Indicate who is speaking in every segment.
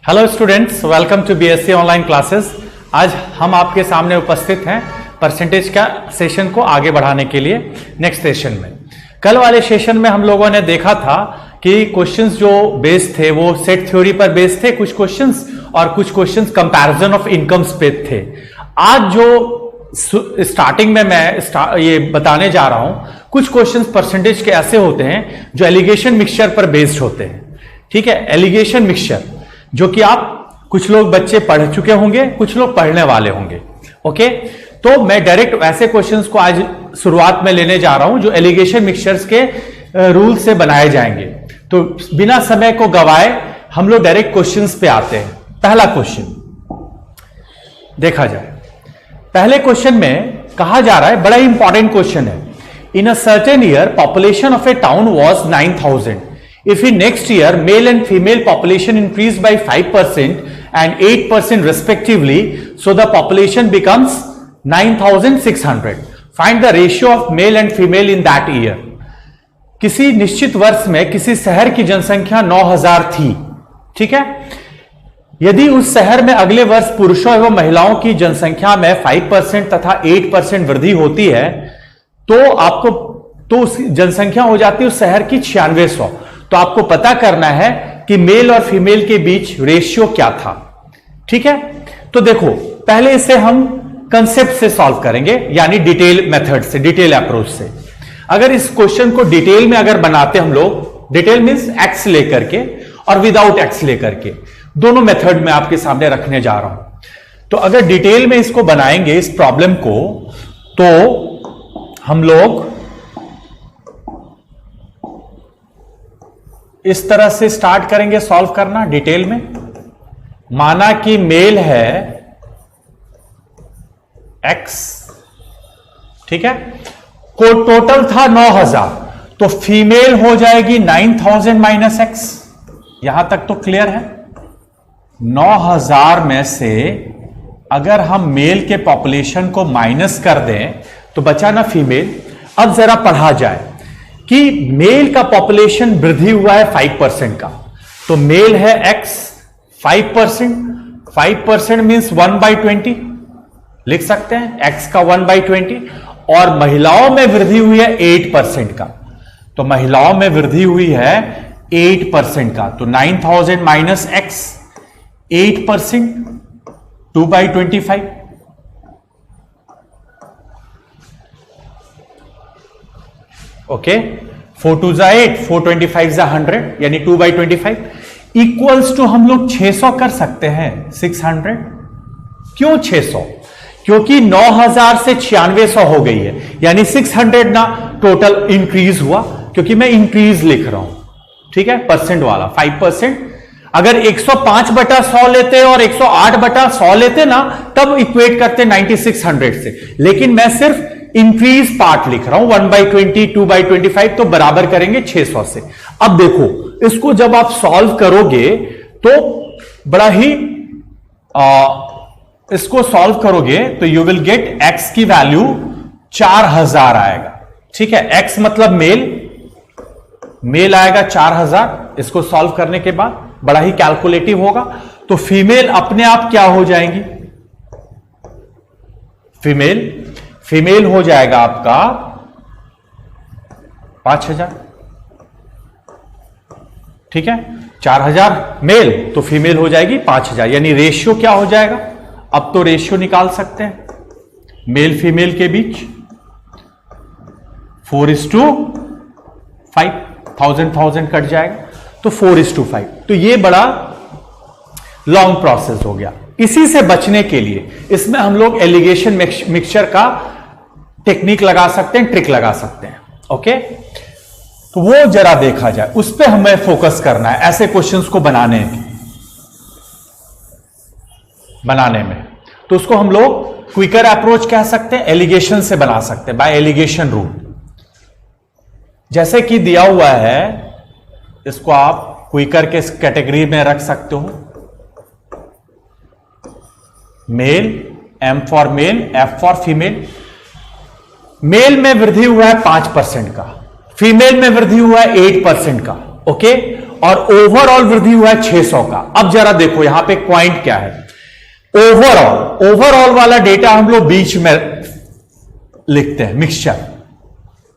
Speaker 1: Hello students, welcome to BSc online classes. आज हम आपके सामने उपस्थित हैं परसेंटेज का सेशन को आगे बढ़ाने के लिए नेक्स्ट सेशन में। कल वाले सेशन में हम लोगों ने देखा था कि क्वेश्चंस जो बेस्ड थे वो सेट थ्योरी पर बेस्ड थे कुछ क्वेश्चंस, और कुछ क्वेश्चंस कंपैरिजन ऑफ इनकम्स पे थे। आज जो स्टार्टिंग में मैं ये बताने जा रहा हूं, कुछ क्वेश्चंस परसेंटेज के ऐसे होते हैं जो एलिगेशन मिक्सचर पर बेस्ड होते हैं। ठीक है, एलिगेशन मिक्सचर जो कि आप कुछ लोग बच्चे पढ़ चुके होंगे, कुछ लोग पढ़ने वाले होंगे। ओके, तो मैं डायरेक्ट वैसे क्वेश्चंस को आज शुरुआत में लेने जा रहा हूं जो एलिगेशन मिक्सचर्स के रूल से बनाए जाएंगे। तो बिना समय को गवाए हम लोग डायरेक्ट क्वेश्चंस पे आते हैं। पहला क्वेश्चन देखा जाए। पहले क्वेश्चन में कहा जा रहा है, बड़ा ही इंपॉर्टेंट क्वेश्चन है। In a certain year population of a town was 9,000. If in next year male and female population increase by 5% and 8% respectively, so the population becomes 9,600. Find the ratio of male and female in that year. किसी निश्चित वर्ष में किसी शहर की जनसंख्या 9,000 थी। ठीक है, यदि उस शहर में अगले वर्ष पुरुषों एवं महिलाओं की जनसंख्या में 5% तथा 8% वृद्धि होती है तो उस जनसंख्या हो जाती है उस शहर की 9600। तो आपको पता करना है कि मेल और फीमेल के बीच रेशियो क्या था। ठीक है, तो देखो पहले इसे हम कंसेप्ट से सॉल्व करेंगे, यानी डिटेल मेथड से, डिटेल अप्रोच से। अगर इस क्वेश्चन को डिटेल में अगर बनाते हम लोग, डिटेल मींस एक्स लेकर के और विदाउट एक्स लेकर के, दोनों मेथड में आपके सामने रखने जा रहा हूं। तो अगर डिटेल में इसको बनाएंगे इस प्रॉब्लम को, तो हम लोग इस तरह से स्टार्ट करेंगे सॉल्व करना डिटेल में। माना कि मेल है x, ठीक है, को टोटल था 9,000, तो फीमेल हो जाएगी 9,000 माइनस x। यहां तक तो क्लियर है। 9,000 में से अगर हम मेल के पॉपुलेशन को माइनस कर दें तो बचा ना फीमेल। अब जरा पढ़ा जाए कि मेल का पॉपुलेशन वृद्धि हुआ है 5% का, तो मेल है x 5% मींस 1/20 लिख सकते हैं, x का 1/20। और महिलाओं में वृद्धि हुई है 8% का, तो महिलाओं में वृद्धि हुई है 8% का, तो 9,000 माइनस x 8% 2/25। ओके, 4 2 जा 8, 4 25 जा 100, यानी 2/25 इक्वल्स टू हम लोग 600 कर सकते हैं 600। क्यों 600? क्योंकि 9,000 से 9600 हो गई है, यानी 600 ना टोटल इंक्रीज हुआ, क्योंकि मैं इंक्रीज लिख रहा हूं। ठीक है, परसेंट वाला 5%। अगर 105/100 लेते और 108/100 लेते ना, तब इक्वेट करते 9600 से, लेकिन मैं सिर्फ इंक्रीज पार्ट लिख रहा हूं 1/20 2/25, तो बराबर करेंगे 600 से। अब देखो इसको जब आप सॉल्व करोगे तो बड़ा ही इसको सॉल्व करोगे तो यू विल गेट x की वैल्यू 4000 आएगा। ठीक है, x मतलब मेल आएगा 4000। इसको सॉल्व करने के बाद बड़ा ही कैलकुलेटिव होगा, तो फीमेल अपने आप क्या हो जाएंगी? फीमेल हो जाएगा आपका 5,000। ठीक है, 4,000 मेल तो फीमेल हो जाएगी 5,000, यानी रेशियो क्या हो जाएगा? अब तो रेशियो निकाल सकते हैं मेल फीमेल के बीच, 4:5, 1000 कट जाएगा, तो 4:5। तो ये बड़ा लॉन्ग प्रोसेस हो गया। इसी से बचने के लिए इसमें हम लोग एलिगेशन मिक्सचर का टेक्निक लगा सकते हैं, ट्रिक लगा सकते हैं। ओके, तो वो जरा देखा जाए, उस पर हमें फोकस करना है ऐसे क्वेश्चंस को बनाने में। तो उसको हम लोग क्विकर अप्रोच कह सकते हैं, एलिगेशन से बना सकते हैं, बाय एलिगेशन रूल। जैसे कि दिया हुआ है, इसको आप क्विकर के कैटेगरी में रख सकते हो। Male, M for male, F for female. Male में वृद्धि हुआ है 5% का, फीमेल में वृद्धि हुआ है 8% का। ओके, और ओवरऑल वृद्धि हुआ है 600 का। अब जरा देखो यहां पे पॉइंट क्या है, ओवरऑल वाला डेटा हम लोग बीच में लिखते हैं, मिक्सचर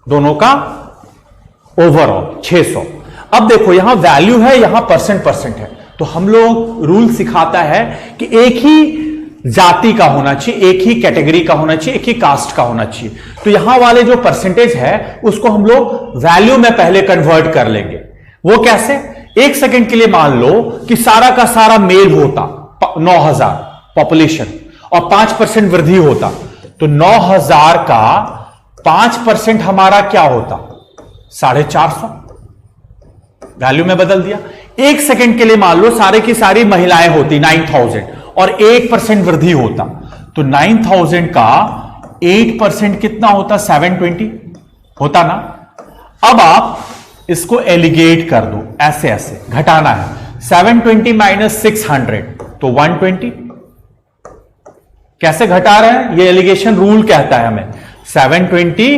Speaker 1: दोनों का ओवरऑल 600। अब देखो यहां वैल्यू है, यहां परसेंट है, तो हम लोग रूल सिखाता है कि एक ही जाति का होना चाहिए, एक ही कैटेगरी का होना चाहिए, एक ही कास्ट का होना चाहिए। तो यहां वाले जो परसेंटेज है उसको हम लोग वैल्यू में पहले कन्वर्ट कर लेंगे। वो कैसे? एक सेकंड के लिए मान लो कि सारा का सारा मेल होता 9000 पॉपुलेशन और 5% वृद्धि होता, तो 9000 का 5% हमारा क्या होता? 450। वैल्यू में बदल दिया। एक सेकंड के लिए मान लो सारे की सारी महिलाएं होती 9000 और 8% वृद्धि होता, तो 9000 का 8% कितना होता? 720 होता ना। अब आप इसको एलिगेट कर दो, ऐसे ऐसे घटाना है। 720 माइनस 600 तो 120। कैसे घटा रहे हैं? ये एलिगेशन रूल कहता है हमें। 720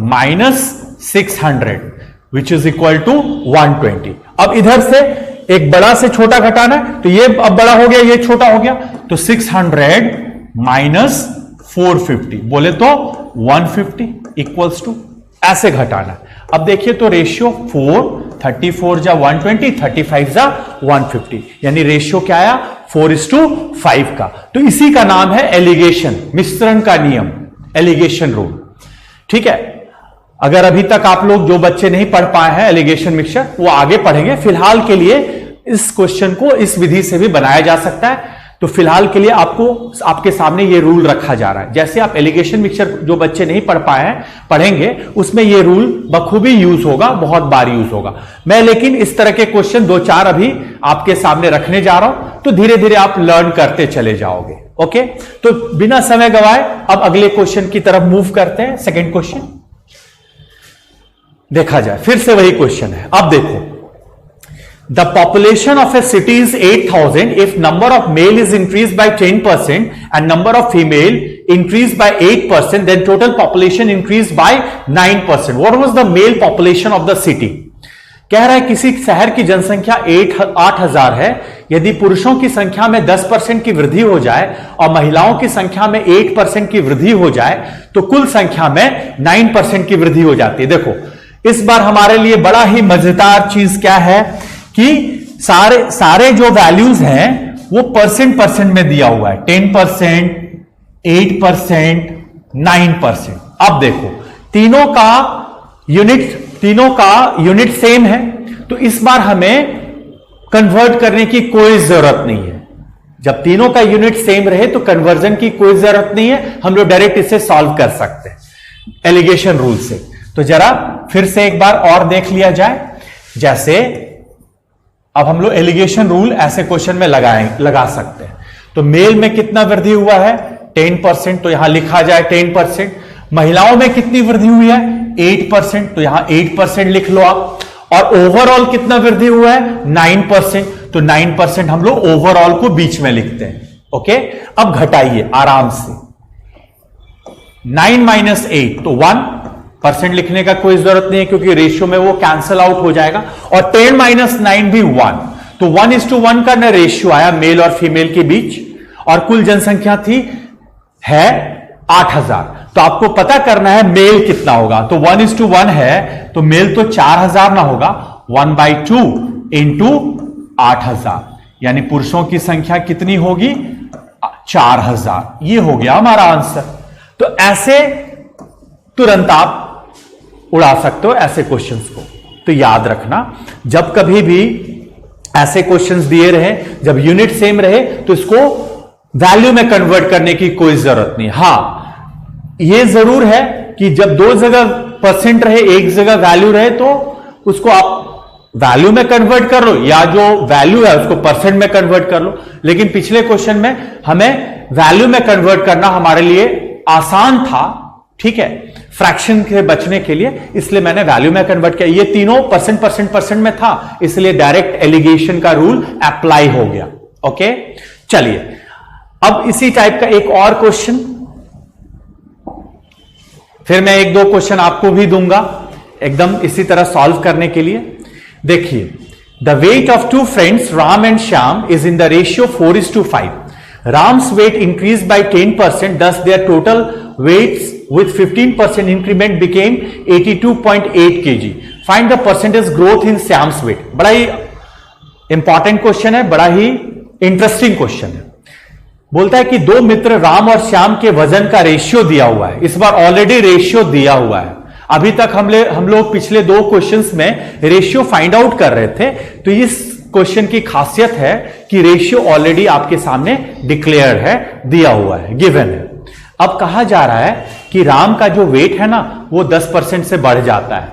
Speaker 1: minus 600 which is equal to 120। अब इधर से एक बड़ा से छोटा घटाना है, तो ये अब बड़ा हो गया, ये छोटा हो गया, तो 600 माइनस 450 बोले तो 150 इक्वल्स टू, ऐसे घटाना है। अब देखिए तो रेशियो 4, 34 जा 120, 35 जा 150, यानी रेशियो क्या आया? 4:5 का। तो इसी का नाम है एलिगेशन, मिश्रण का नियम, एलिगेशन रूल। ठीक है। अगर अभी तक आप लोग जो बच्चे नहीं पढ़ पाए हैं एलिगेशन मिक्सचर, वो आगे पढ़ेंगे। फिलहाल के लिए इस क्वेश्चन को इस विधि से भी बनाया जा सकता है। तो फिलहाल के लिए आपके सामने ये रूल रखा जा रहा है। जैसे आप एलिगेशन मिक्सचर जो बच्चे नहीं पढ़ पाए हैं पढ़ेंगे, उसमें ये रूल बखूबी यूज होगा, बहुत बार यूज होगा। मैं लेकिन इस तरह के क्वेश्चन 2-4 अभी आपके सामने रखने जा रहा हूं, तो धीरे धीरे आप लर्न करते चले जाओगे। ओके, तो बिना समय गवाए अब अगले क्वेश्चन की तरफ मूव करते हैं। सेकेंड क्वेश्चन देखा जाए, फिर से वही क्वेश्चन है। अब देखो, the population of a city is 8000 if number of male is increased by 10% and number of female increased by 8%, then total population increased by 9%. What was the male population of the city? कह रहा है किसी शहर की जनसंख्या 8000 है, यदि पुरुषों की संख्या में 10% की वृद्धि हो जाए और महिलाओं की संख्या में 8% की वृद्धि हो जाए तो कुल संख्या में 9% की वृद्धि हो जाती है। देखो इस बार हमारे लिए बड़ा ही मजेदार चीज क्या है कि सारे जो वैल्यूज हैं वो परसेंट में दिया हुआ है। 10%, 8%, 9%। अब देखो तीनों का यूनिट सेम है, तो इस बार हमें कन्वर्ट करने की कोई जरूरत नहीं है। जब तीनों का यूनिट सेम रहे तो कन्वर्जन की कोई जरूरत नहीं है, हम लोग डायरेक्ट इसे सॉल्व कर सकते हैं एलिगेशन रूल से। तो जरा फिर से एक बार और देख लिया जाए। जैसे अब हम लोग एलिगेशन रूल ऐसे क्वेश्चन में लगा सकते हैं। तो मेल में कितना वृद्धि हुआ है? 10%, तो यहां लिखा जाए 10%। महिलाओं में कितनी वृद्धि हुई है? 8%, तो यहां 8% लिख लो आप। और ओवरऑल कितना वृद्धि हुआ है? 9%, तो 9% हम लोग ओवरऑल को बीच में लिखते हैं। ओके, अब घटाइए आराम से। 9 माइनस 8 तो 1% लिखने का कोई जरूरत नहीं है क्योंकि रेशियो में वो कैंसल आउट हो जाएगा। और 10 माइनस 9 भी 1, तो 1:1 का ना रेशियो आया मेल और फीमेल के बीच, और कुल जनसंख्या है 8000। तो आपको पता करना है मेल कितना होगा। तो 1:1 है तो मेल तो 4000 ना होगा, 1/2 इंटू 8000, यानी पुरुषों की संख्या कितनी होगी? 4000। ये हो गया हमारा आंसर। तो ऐसे तुरंत आप उड़ा सकते हो ऐसे क्वेश्चंस को। तो याद रखना, जब कभी भी ऐसे क्वेश्चंस दिए रहे, जब यूनिट सेम रहे, तो इसको वैल्यू में कन्वर्ट करने की कोई जरूरत नहीं। हां, यह जरूर है कि जब दो जगह परसेंट रहे, एक जगह वैल्यू रहे, तो उसको आप वैल्यू में कन्वर्ट कर लो, या जो वैल्यू है उसको परसेंट में कन्वर्ट कर लो। लेकिन पिछले क्वेश्चन में हमें वैल्यू में कन्वर्ट करना हमारे लिए आसान था, ठीक है, फ्रैक्शन से बचने के लिए, इसलिए मैंने वैल्यू में कन्वर्ट किया। ये तीनों परसेंट में था, इसलिए डायरेक्ट एलिगेशन का रूल अप्लाई हो गया। ओके, चलिए अब इसी टाइप का एक और क्वेश्चन, फिर मैं 1-2 क्वेश्चन आपको भी दूंगा एकदम इसी तरह सॉल्व करने के लिए। देखिए the weight of two friends Ram and Shyam is in the ratio 4:5. Ram's weight increased by 10%, thus their total weights with 15% increment became 82.8 kg. Find the percentage growth in Shyam's weight. बड़ा ही इंपॉर्टेंट क्वेश्चन है, बड़ा ही interesting question है. बोलता है कि दो मित्र राम और श्याम के वजन का रेशियो दिया हुआ है. इस बार ऑलरेडी रेशियो दिया हुआ है. अभी तक हम लोग पिछले दो क्वेश्चंस में रेशियो फाइंड आउट कर रहे थे. तो इस क्वेश्चन की खासियत है कि रेशियो ऑलरेडी आपके सामने डिक्लेयर है, दिया हुआ है, गिवन है. अब कहा जा रहा है कि राम का जो वेट है ना वो 10% से बढ़ जाता है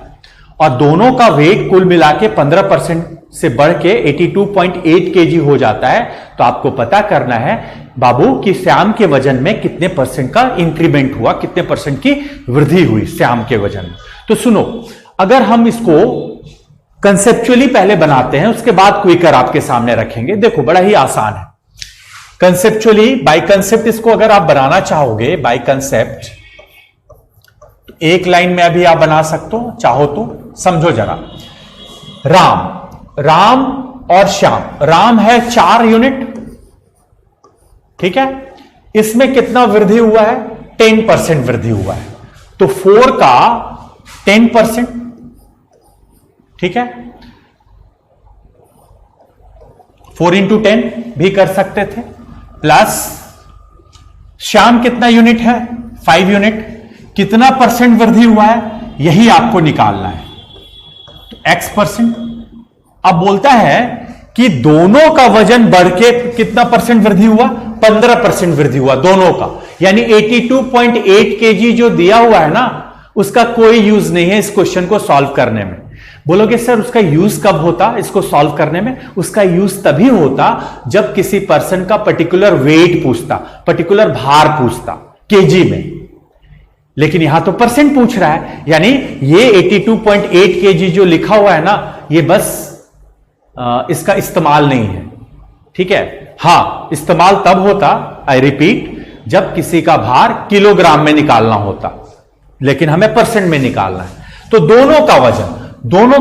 Speaker 1: और दोनों का वेट कुल मिला के 15% से बढ़ के 82.8 kg हो जाता है. तो आपको पता करना है बाबू कि श्याम के वजन में कितने परसेंट का इंक्रीमेंट हुआ, कितने परसेंट की वृद्धि हुई श्याम के वजन में. तो सुनो, अगर हम इसको कंसेप्चुअली पहले बनाते हैं, उसके बाद क्विकर आपके सामने रखेंगे. देखो बड़ा ही आसान है. कंसेप्चुअली बाय कंसेप्ट इसको अगर आप बनाना चाहोगे, बाय कंसेप्ट एक लाइन में अभी आप बना सकते हो, चाहो तो समझो जरा. राम और श्याम. राम है 4 यूनिट, ठीक है. इसमें कितना वृद्धि हुआ है? 10% वृद्धि हुआ है. तो 4 का 10%, ठीक है. 4 into 10 भी कर सकते थे. प्लस श्याम कितना यूनिट है? 5 यूनिट. कितना परसेंट वृद्धि हुआ है यही आपको निकालना है. तो x%. अब बोलता है कि दोनों का वजन बढ़ के कितना परसेंट वृद्धि हुआ? 15% वृद्धि हुआ दोनों का. यानी 82.8 kg जो दिया हुआ है ना, उसका कोई यूज नहीं है इस क्वेश्चन को सॉल्व करने में. बोलोगे सर उसका यूज कब होता इसको सॉल्व करने में? उसका यूज तभी होता जब किसी पर्सन का पर्टिकुलर वेट पूछता, पर्टिकुलर भार पूछता केजी में. लेकिन यहां तो परसेंट पूछ रहा है. यानी ये 82.8 kg जो लिखा हुआ है ना, ये बस इसका इस्तेमाल नहीं है, ठीक है. हां, इस्तेमाल तब होता, आई रिपीट, जब किसी का भार किलोग्राम में निकालना होता, लेकिन हमें परसेंट में निकालना है. तो दोनों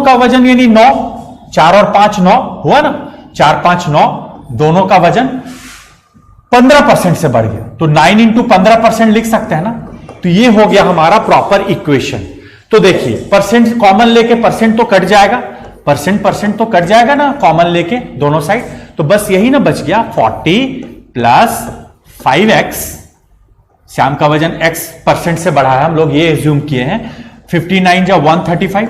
Speaker 1: का वजन यानी 9, 4 और 5 9 हुआ ना. 4 5 9, दोनों का वजन 15% से बढ़ गया. तो 9 into 15% लिख सकते हैं ना. तो ये हो गया हमारा प्रॉपर इक्वेशन. तो देखिए परसेंट कॉमन लेके परसेंट तो कट जाएगा, परसेंट तो कट जाएगा ना कॉमन लेके दोनों साइड. तो बस यही ना बच गया 40 प्लस 5x. श्याम का वजन x% से बढ़ा है, हम लोग ये एज्यूम किए हैं. 59 या 135.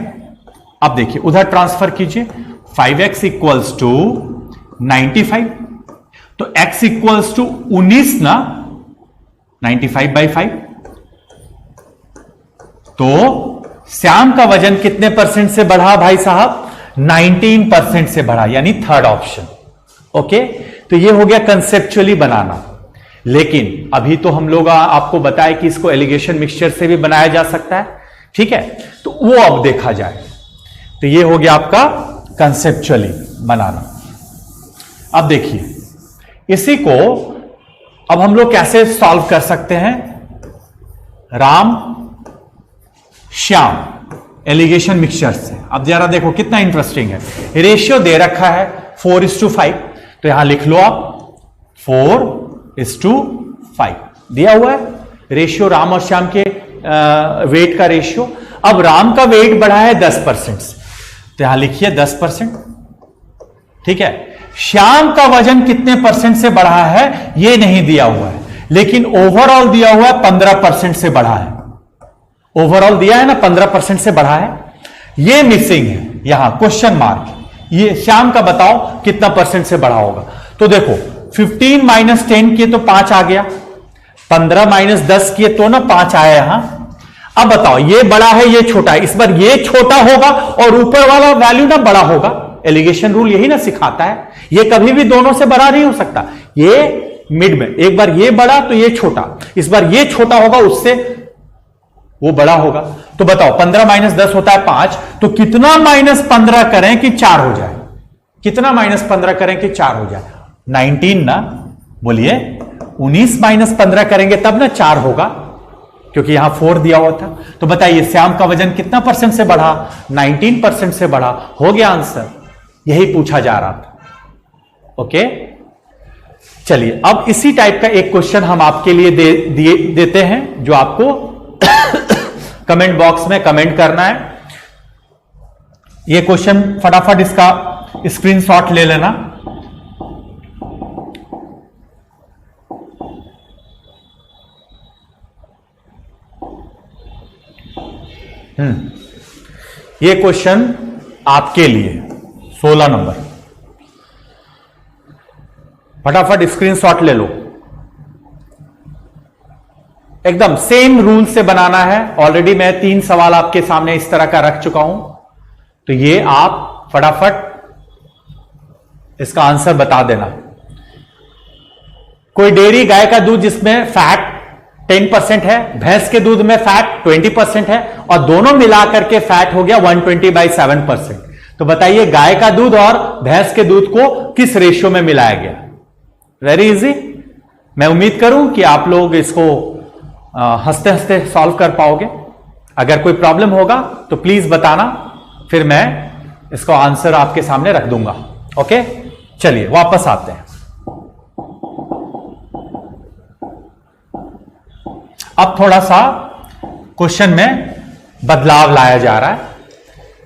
Speaker 1: अब देखिए उधर ट्रांसफर कीजिए. 5x equals to 95. तो x इक्वल्स टू 19 ना, 95/5. तो श्याम का वजन कितने परसेंट से बढ़ा भाई साहब? 19% से बढ़ा, यानी थर्ड ऑप्शन. ओके, तो ये हो गया कंसेप्चुअली बनाना. लेकिन अभी तो हम लोग आपको बताए कि इसको एलिगेशन मिक्सचर से भी बनाया जा सकता है, ठीक है. तो वो अब देखा जाए. तो ये हो गया आपका कंसेप्चुअली बनाना. अब देखिए इसी को अब हम लोग कैसे सॉल्व कर सकते हैं. राम श्याम एलिगेशन मिक्सचर से. अब जरा देखो कितना इंटरेस्टिंग है. रेशियो दे रखा है 4:5. तो यहां लिख लो आप 4:5 दिया हुआ है रेशियो, राम और श्याम के वेट का रेशियो. अब राम का वेट बढ़ा है 10% से, तो यहां लिखिए 10%, ठीक है. श्याम का वजन कितने परसेंट से बढ़ा है ये नहीं दिया हुआ है, लेकिन ओवरऑल दिया हुआ है 15% से बढ़ा है. ओवरऑल दिया है ना 15% से बढ़ा है. ये मिसिंग है यहां, क्वेश्चन मार्क. ये श्याम का बताओ कितना परसेंट से बढ़ा होगा. तो देखो 15 माइनस 10 किए तो 5 आ गया, 15 माइनस 10 किए तो ना 5 आया यहां. अब बताओ ये बड़ा है ये छोटा है. इस बार ये छोटा होगा और ऊपर वाला वैल्यू ना बड़ा होगा. एलिगेशन रूल यही ना सिखाता है. ये कभी भी दोनों से बड़ा नहीं हो सकता. ये मिड में, एक बार ये बड़ा तो ये छोटा, इस बार ये छोटा होगा उससे वो बड़ा होगा. तो बताओ 15 माइनस 10 होता है 5. तो कितना माइनस 15 करें कि 4 हो जाए? कितना माइनस 15 करें कि 4 हो जाए? 19 ना, बोलिए 19 माइनस 15 करेंगे तब ना 4 होगा, क्योंकि यहां 4 दिया हुआ था. तो बताइए श्याम का वजन कितना परसेंट से बढ़ा? 19% से बढ़ा. हो गया आंसर. यही पूछा जा रहा था। ओके, चलिए अब इसी टाइप का एक क्वेश्चन हम आपके लिए देते हैं, जो आपको कमेंट बॉक्स में कमेंट करना है। ये क्वेश्चन फटाफट इसका स्क्रीनशॉट ले लेना। ये क्वेश्चन आपके लिए 16 नंबर, फटाफट स्क्रीनशॉट ले लो। एकदम सेम रूल से बनाना है। ऑलरेडी मैं 3 सवाल आपके सामने इस तरह का रख चुका हूं, तो ये आप फटाफट इसका आंसर बता देना। कोई डेयरी गाय का दूध जिसमें फैट 10% है, भैंस के दूध में फैट 20% है, और दोनों मिलाकर के फैट हो गया 120/7%। तो बताइए गाय का दूध और भैंस के दूध को किस रेशियो में मिलाया गया? Very easy. मैं उम्मीद करूं कि आप लोग इसको हंसते हंसते सॉल्व कर पाओगे। अगर कोई प्रॉब्लम होगा तो प्लीज बताना, फिर मैं इसको आंसर आपके सामने रख दूंगा। ओके, चलिए वापस आते हैं। अब थोड़ा सा क्वेश्चन में बदलाव लाया जा रहा है।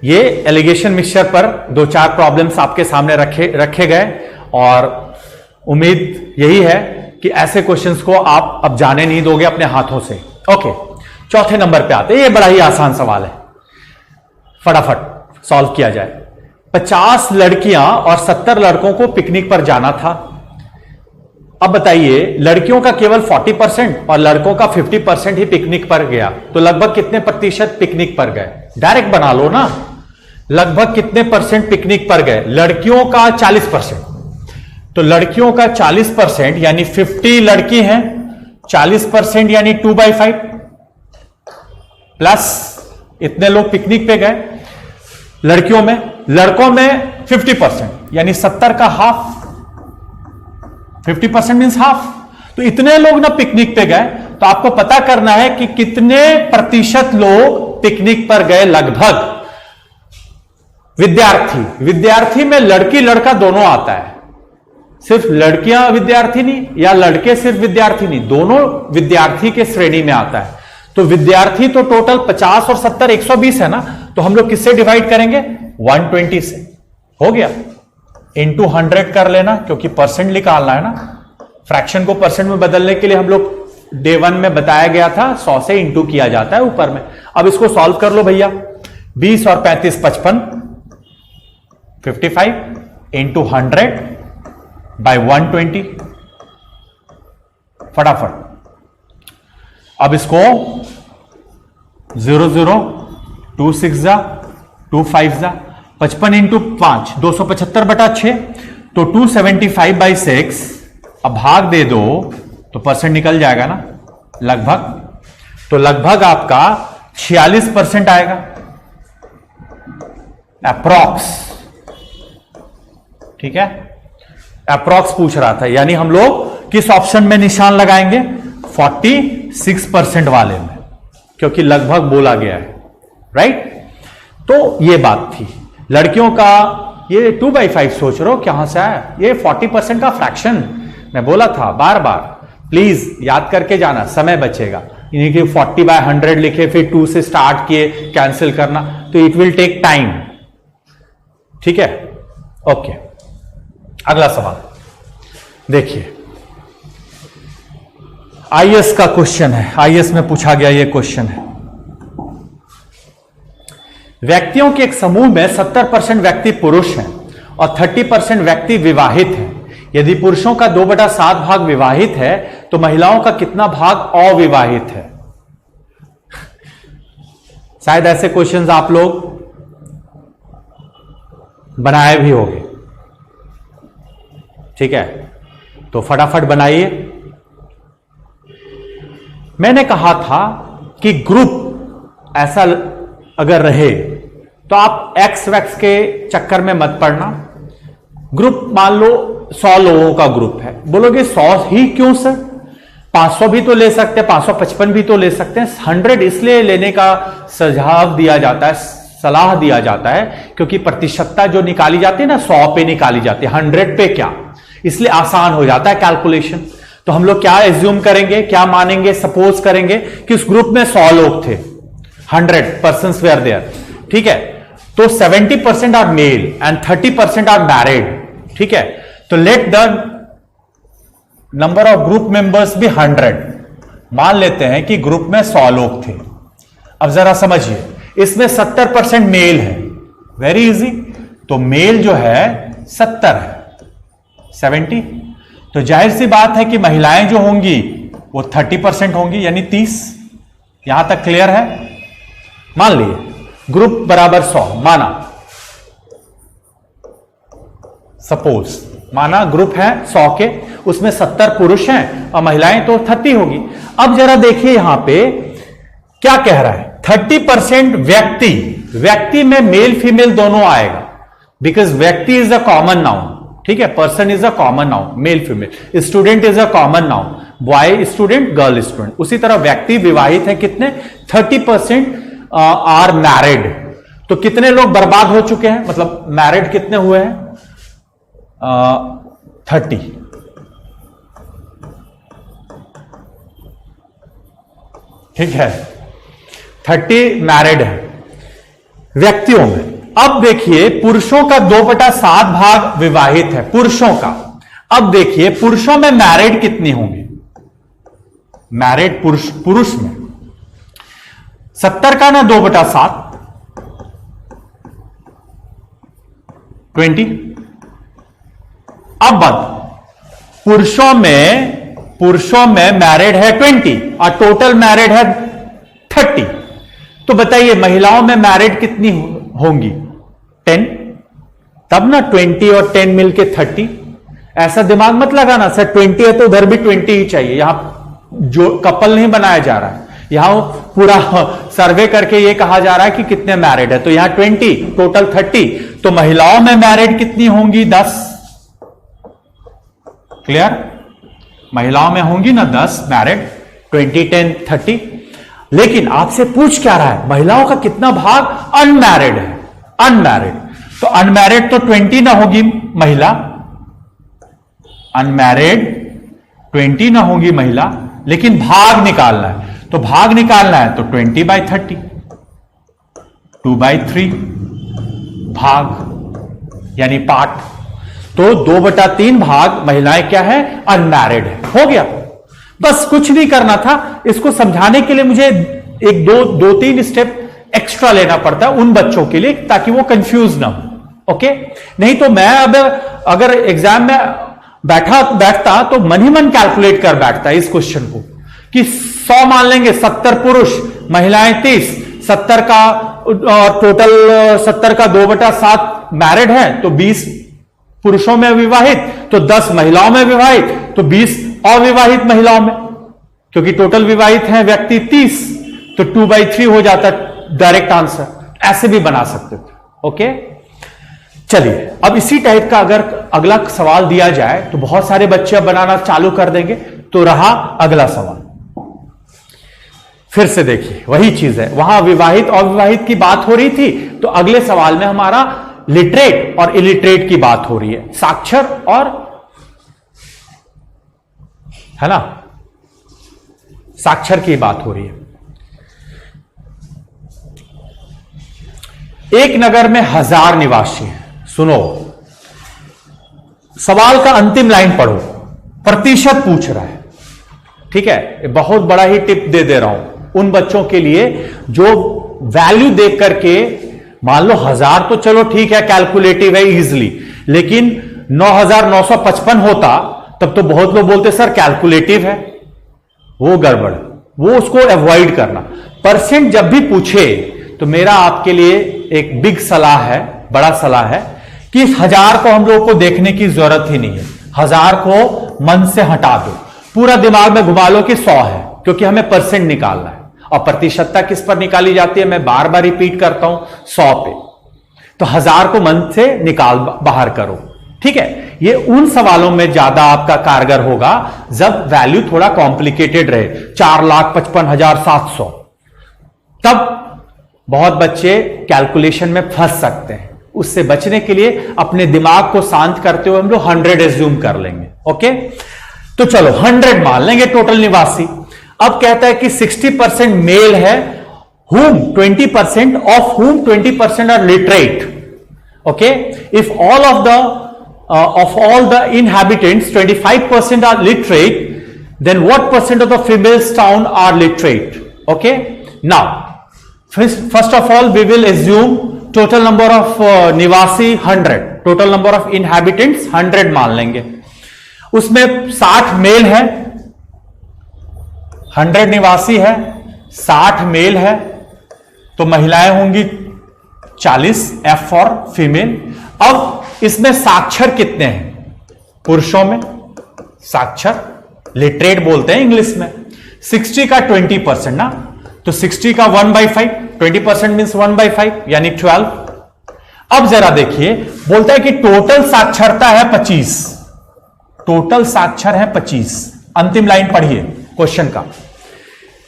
Speaker 1: ये एलिगेशन मिक्सचर पर 2-4 प्रॉब्लम्स आपके सामने रखे गए, और उम्मीद यही है कि ऐसे क्वेश्चंस को आप अब जाने नहीं दोगे अपने हाथों से। ओके, चौथे नंबर पे आते हैं। ये बड़ा ही आसान सवाल है, फटाफट सॉल्व किया जाए। 50 लड़कियां और 70 लड़कों को पिकनिक पर जाना था। अब बताइए, लड़कियों का केवल 40% और लड़कों का 50% ही पिकनिक पर गया, तो लगभग कितने प्रतिशत पिकनिक पर गए? डायरेक्ट बना लो ना, लगभग कितने परसेंट पिकनिक पर गए? लड़कियों का 40%, तो लड़कियों का 40% यानी 50 लड़की हैं, 40% यानी 2/5 प्लस इतने लोग पिकनिक पे गए लड़कियों में। लड़कों में 50% यानी 70 का हाफ, 50% मीन्स हाफ। तो इतने लोग ना पिकनिक पे गए, तो आपको पता करना है कि कितने प्रतिशत लोग पिकनिक पर गए। लगभग विद्यार्थी में लड़की लड़का दोनों आता है, सिर्फ लड़कियां विद्यार्थी नहीं या लड़के सिर्फ विद्यार्थी नहीं, दोनों विद्यार्थी के श्रेणी में आता है। तो विद्यार्थी तो टोटल 50 और 70 120 है ना, तो हम लोग किससे डिवाइड करेंगे? 120 से। हो गया, इंटू 100 कर लेना, क्योंकि परसेंट निकालना है ना। फ्रैक्शन को परसेंट में बदलने के लिए हम लोग डे 1 में बताया गया था 100 से इंटू किया जाता है ऊपर में। अब इसको सॉल्व कर लो भैया। 20 और 35 55, 55 इंटू 100 बाय 120, फटाफट। अब इसको 0 0 2 6 जा 2 5 जा 55 इंटू 5 275/6, तो 275/6। अब भाग दे दो तो परसेंट निकल जाएगा ना, लगभग। तो लगभग आपका 46% आएगा अप्रॉक्स। ठीक है, अप्रॉक्स पूछ रहा था, यानी हम लोग किस ऑप्शन में निशान लगाएंगे? 46% वाले में, क्योंकि लगभग बोला गया है, राइट। तो ये बात थी। लड़कियों का ये 2/5 सोच रहे हो कहां से आया? ये 40% का फ्रैक्शन मैं बोला था बार बार, प्लीज याद करके जाना, समय बचेगा। यानी कि 40/100 लिखे, फिर 2 से स्टार्ट किए, कैंसिल करना, तो इट विल टेक टाइम। ठीक है, ओके। अगला सवाल देखिए, आईएएस का क्वेश्चन है। आईएएस में पूछा गया ये क्वेश्चन है। व्यक्तियों के एक समूह में 70% व्यक्ति पुरुष हैं और 30% व्यक्ति विवाहित हैं। यदि पुरुषों का 2/7 भाग विवाहित है, तो महिलाओं का कितना भाग अविवाहित है? शायद ऐसे क्वेश्चंस आप लोग बनाए भी होंगे। ठीक है, तो फटाफट बनाइए। मैंने कहा था कि ग्रुप ऐसा अगर रहे तो आप एक्स वैक्स के चक्कर में मत पड़ना। ग्रुप मान लो 100 लोगों का ग्रुप है, बोलोगे 100 ही क्यों सर? 500 भी तो ले सकते हैं, 555 भी तो ले सकते हैं। 100 इसलिए लेने का सुझाव दिया जाता है, सलाह दिया जाता है, क्योंकि प्रतिशतता जो निकाली जाती है ना 100 पे निकाली जाती है, 100 पे क्या, इसलिए आसान हो जाता है कैलकुलेशन। तो हम लोग क्या एज्यूम करेंगे, क्या मानेंगे, सपोज करेंगे कि उस ग्रुप में 100 लोग थे, 100 persons were there, ठीक है। तो 70% are male and 30% are married, ठीक है। तो let the number of group members be 100। मान लेते हैं कि ग्रुप में 100 लोग थे। अब जरा समझिए, इसमें 70% मेल है, वेरी इजी। तो मेल जो है 70 है, 70। तो जाहिर सी बात है कि महिलाएं जो होंगी वो 30% होंगी, यानी 30। यहां तक क्लियर है? मान लिए ग्रुप बराबर 100 माना, सपोज माना ग्रुप है 100 के, उसमें 70 पुरुष हैं और महिलाएं तो 30 होगी। अब जरा देखिए यहां पे क्या कह रहा है, 30% व्यक्ति में मेल फीमेल दोनों आएगा, बिकॉज व्यक्ति इज अ कॉमन नाउन, ठीक है। Person is a common noun, male female. Student is a common noun, boy student, girl student. उसी तरह व्यक्ति विवाहित है कितने, 30% आर मैरिड। तो कितने लोग बर्बाद हो चुके हैं, मतलब मैरिड कितने हुए हैं, 30। ठीक है, 30 मैरिड है व्यक्तियों में। अब देखिए पुरुषों का 2/7 भाग विवाहित है, पुरुषों का। अब देखिए पुरुषों में मैरिड कितनी होंगी, मैरिड पुरुष में 70 का ना 2/7, 20। अब बात पुरुषों में मैरिड है 20 और टोटल मैरिड है 30। तो बताइए महिलाओं में मैरिड कितनी होंगी, 10। तब ना 20 और 10 मिलके 30। ऐसा दिमाग मत लगाना सर 20 है तो उधर भी 20 ही चाहिए, यहां जो कपल नहीं बनाया जा रहा है, यहां पूरा सर्वे करके ये कहा जा रहा है कि कितने मैरिड है। तो यहां 20 टोटल 30। तो महिलाओं में मैरिड कितनी होंगी, 10। क्लियर, महिलाओं में होंगी ना 10 मैरिड, 20 10 30। लेकिन आपसे पूछ क्या रहा है, महिलाओं का कितना भाग अनमैरिड है, अनमैरिड। तो अनमैरिड तो 20 ना होगी महिला, अनमैरिड 20 ना होगी महिला, लेकिन भाग निकालना है। तो भाग निकालना है तो 20/30, 2/3 भाग यानी पार्ट। तो 2/3 भाग महिलाएं क्या है, अनमैरिड है। हो गया, बस कुछ नहीं करना था। इसको समझाने के लिए मुझे एक दो तीन स्टेप एक्स्ट्रा लेना पड़ता है उन बच्चों के लिए, ताकि वो कंफ्यूज ना हो। ओके, नहीं तो मैं अब अगर एग्जाम में बैठता तो मन ही मन कैलकुलेट कर बैठता इस क्वेश्चन को कि 100 मान लेंगे, 70 पुरुष, महिलाएं 30, 70 का टोटल 70 का 2/7 मैरिड है, तो 20 पुरुषों में विवाहित, तो 10 महिलाओं में विवाहित, तो 20 अविवाहित महिलाओं में, क्योंकि टोटल विवाहित हैं व्यक्ति 30, तो 2/3 हो जाता डायरेक्ट आंसर। ऐसे भी बना सकते थे। ओके, चलिए अब इसी टाइप का अगर अगला सवाल दिया जाए तो बहुत सारे बच्चे अब बनाना चालू कर देंगे। तो रहा अगला सवाल, फिर से देखिए वही चीज है, वहां विवाहित अविवाहित की बात हो रही थी, तो अगले सवाल में हमारा लिटरेट और इलिटरेट की बात हो रही है, साक्षर और, है ना, साक्षर की बात हो रही है। एक नगर में 1000 निवासी हैं। सुनो, सवाल का अंतिम लाइन पढ़ो, प्रतिशत पूछ रहा है, ठीक है। बहुत बड़ा ही टिप दे रहा हूं उन बच्चों के लिए जो वैल्यू देख करके, मान लो 1000 तो चलो ठीक है, कैलकुलेटिव है इजीली, लेकिन 9955 होता तब तो बहुत लोग बोलते सर कैलकुलेटिव है, वो गड़बड़, वो उसको अवॉइड करना। परसेंट जब भी पूछे तो मेरा आपके लिए एक बिग सलाह है, बड़ा सलाह है कि 1000 को हम लोगों को देखने की जरूरत ही नहीं है। 1000 को मन से हटा दो, पूरा दिमाग में घुमा लो कि 100 है, क्योंकि हमें परसेंट निकालना है। और प्रतिशतता किस पर निकाली जाती है, मैं बार बार रिपीट करता हूं, 100 पे। तो 1000 को मन से निकाल बाहर करो, ठीक है। ये उन सवालों में ज्यादा आपका कारगर होगा जब वैल्यू थोड़ा कॉम्प्लिकेटेड रहे, 4,55,700, तब बहुत बच्चे कैलकुलेशन में फंस सकते हैं। उससे बचने के लिए अपने दिमाग को शांत करते हुए हम लोग 100 एज्यूम कर लेंगे। ओके, तो चलो 100 मान लेंगे टोटल निवासी। अब कहता है कि 60% मेल है, whom 20% of whom 20% are literate. Okay, if all of the inhabitants 25% are literate, then what percent of the females town are literate? Okay, now first of all we will assume total number of निवासी 100, total number of inhabitants 100 मान लेंगे। उसमें 60 mail है, 100 निवासी है, 60 mail है, तो महिलाएं होंगी 40, F फॉर फीमेल। अब इसमें साक्षर कितने हैं? पुरुषों में साक्षर लिटरेट बोलते हैं इंग्लिश में। 60 का 20% ना, तो 60 का 1/5, 20% मीन्स 1/5 यानी 12। अब जरा देखिए, बोलता है कि टोटल साक्षरता है 25, टोटल साक्षर है 25। अंतिम लाइन पढ़िए क्वेश्चन का,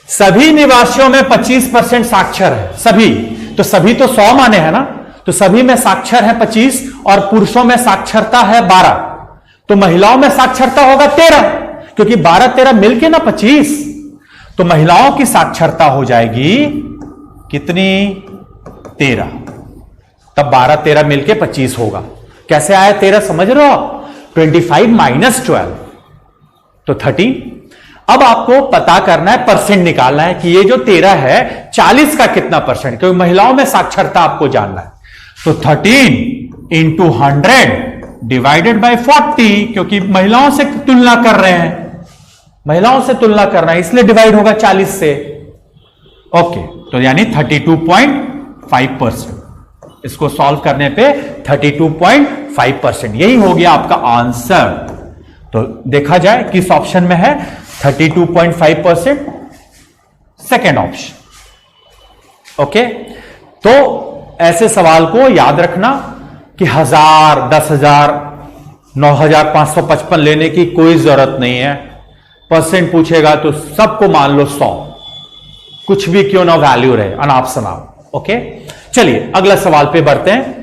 Speaker 1: सभी निवासियों में 25% साक्षर है, सभी, तो सभी तो 100 माने हैं ना, तो सभी में साक्षर है 25 और पुरुषों में साक्षरता है 12, तो महिलाओं में साक्षरता होगा 13, क्योंकि 12-13 मिलके ना 25, तो महिलाओं की साक्षरता हो जाएगी कितनी? 13, तब 12-13 मिलके 25 होगा। कैसे आया 13 समझ रहे हो? 25 माइनस 12 तो 13। अब आपको पता करना है, परसेंट निकालना है कि ये जो 13 है 40 का कितना परसेंट, क्योंकि महिलाओं में साक्षरता आपको जानना है। तो 13 इंटू 100 डिवाइडेड बाय 40, क्योंकि महिलाओं से तुलना कर रहे हैं, महिलाओं से तुलना कर रहे हैं, इसलिए डिवाइड होगा 40 से। ओके, तो यानी 32.5%। इसको सॉल्व करने पे 32.5%, यही हो गया आपका आंसर। तो देखा जाए किस ऑप्शन में है 32.5%, सेकेंड ऑप्शन। ओके, तो ऐसे सवाल को याद रखना कि 1000, 10,000, 9,555 लेने की कोई जरूरत नहीं है। परसेंट पूछेगा तो सबको मान लो 100, कुछ भी क्यों ना वैल्यू रहे, अनाप शनाप। ओके, चलिए अगला सवाल पे बढ़ते हैं।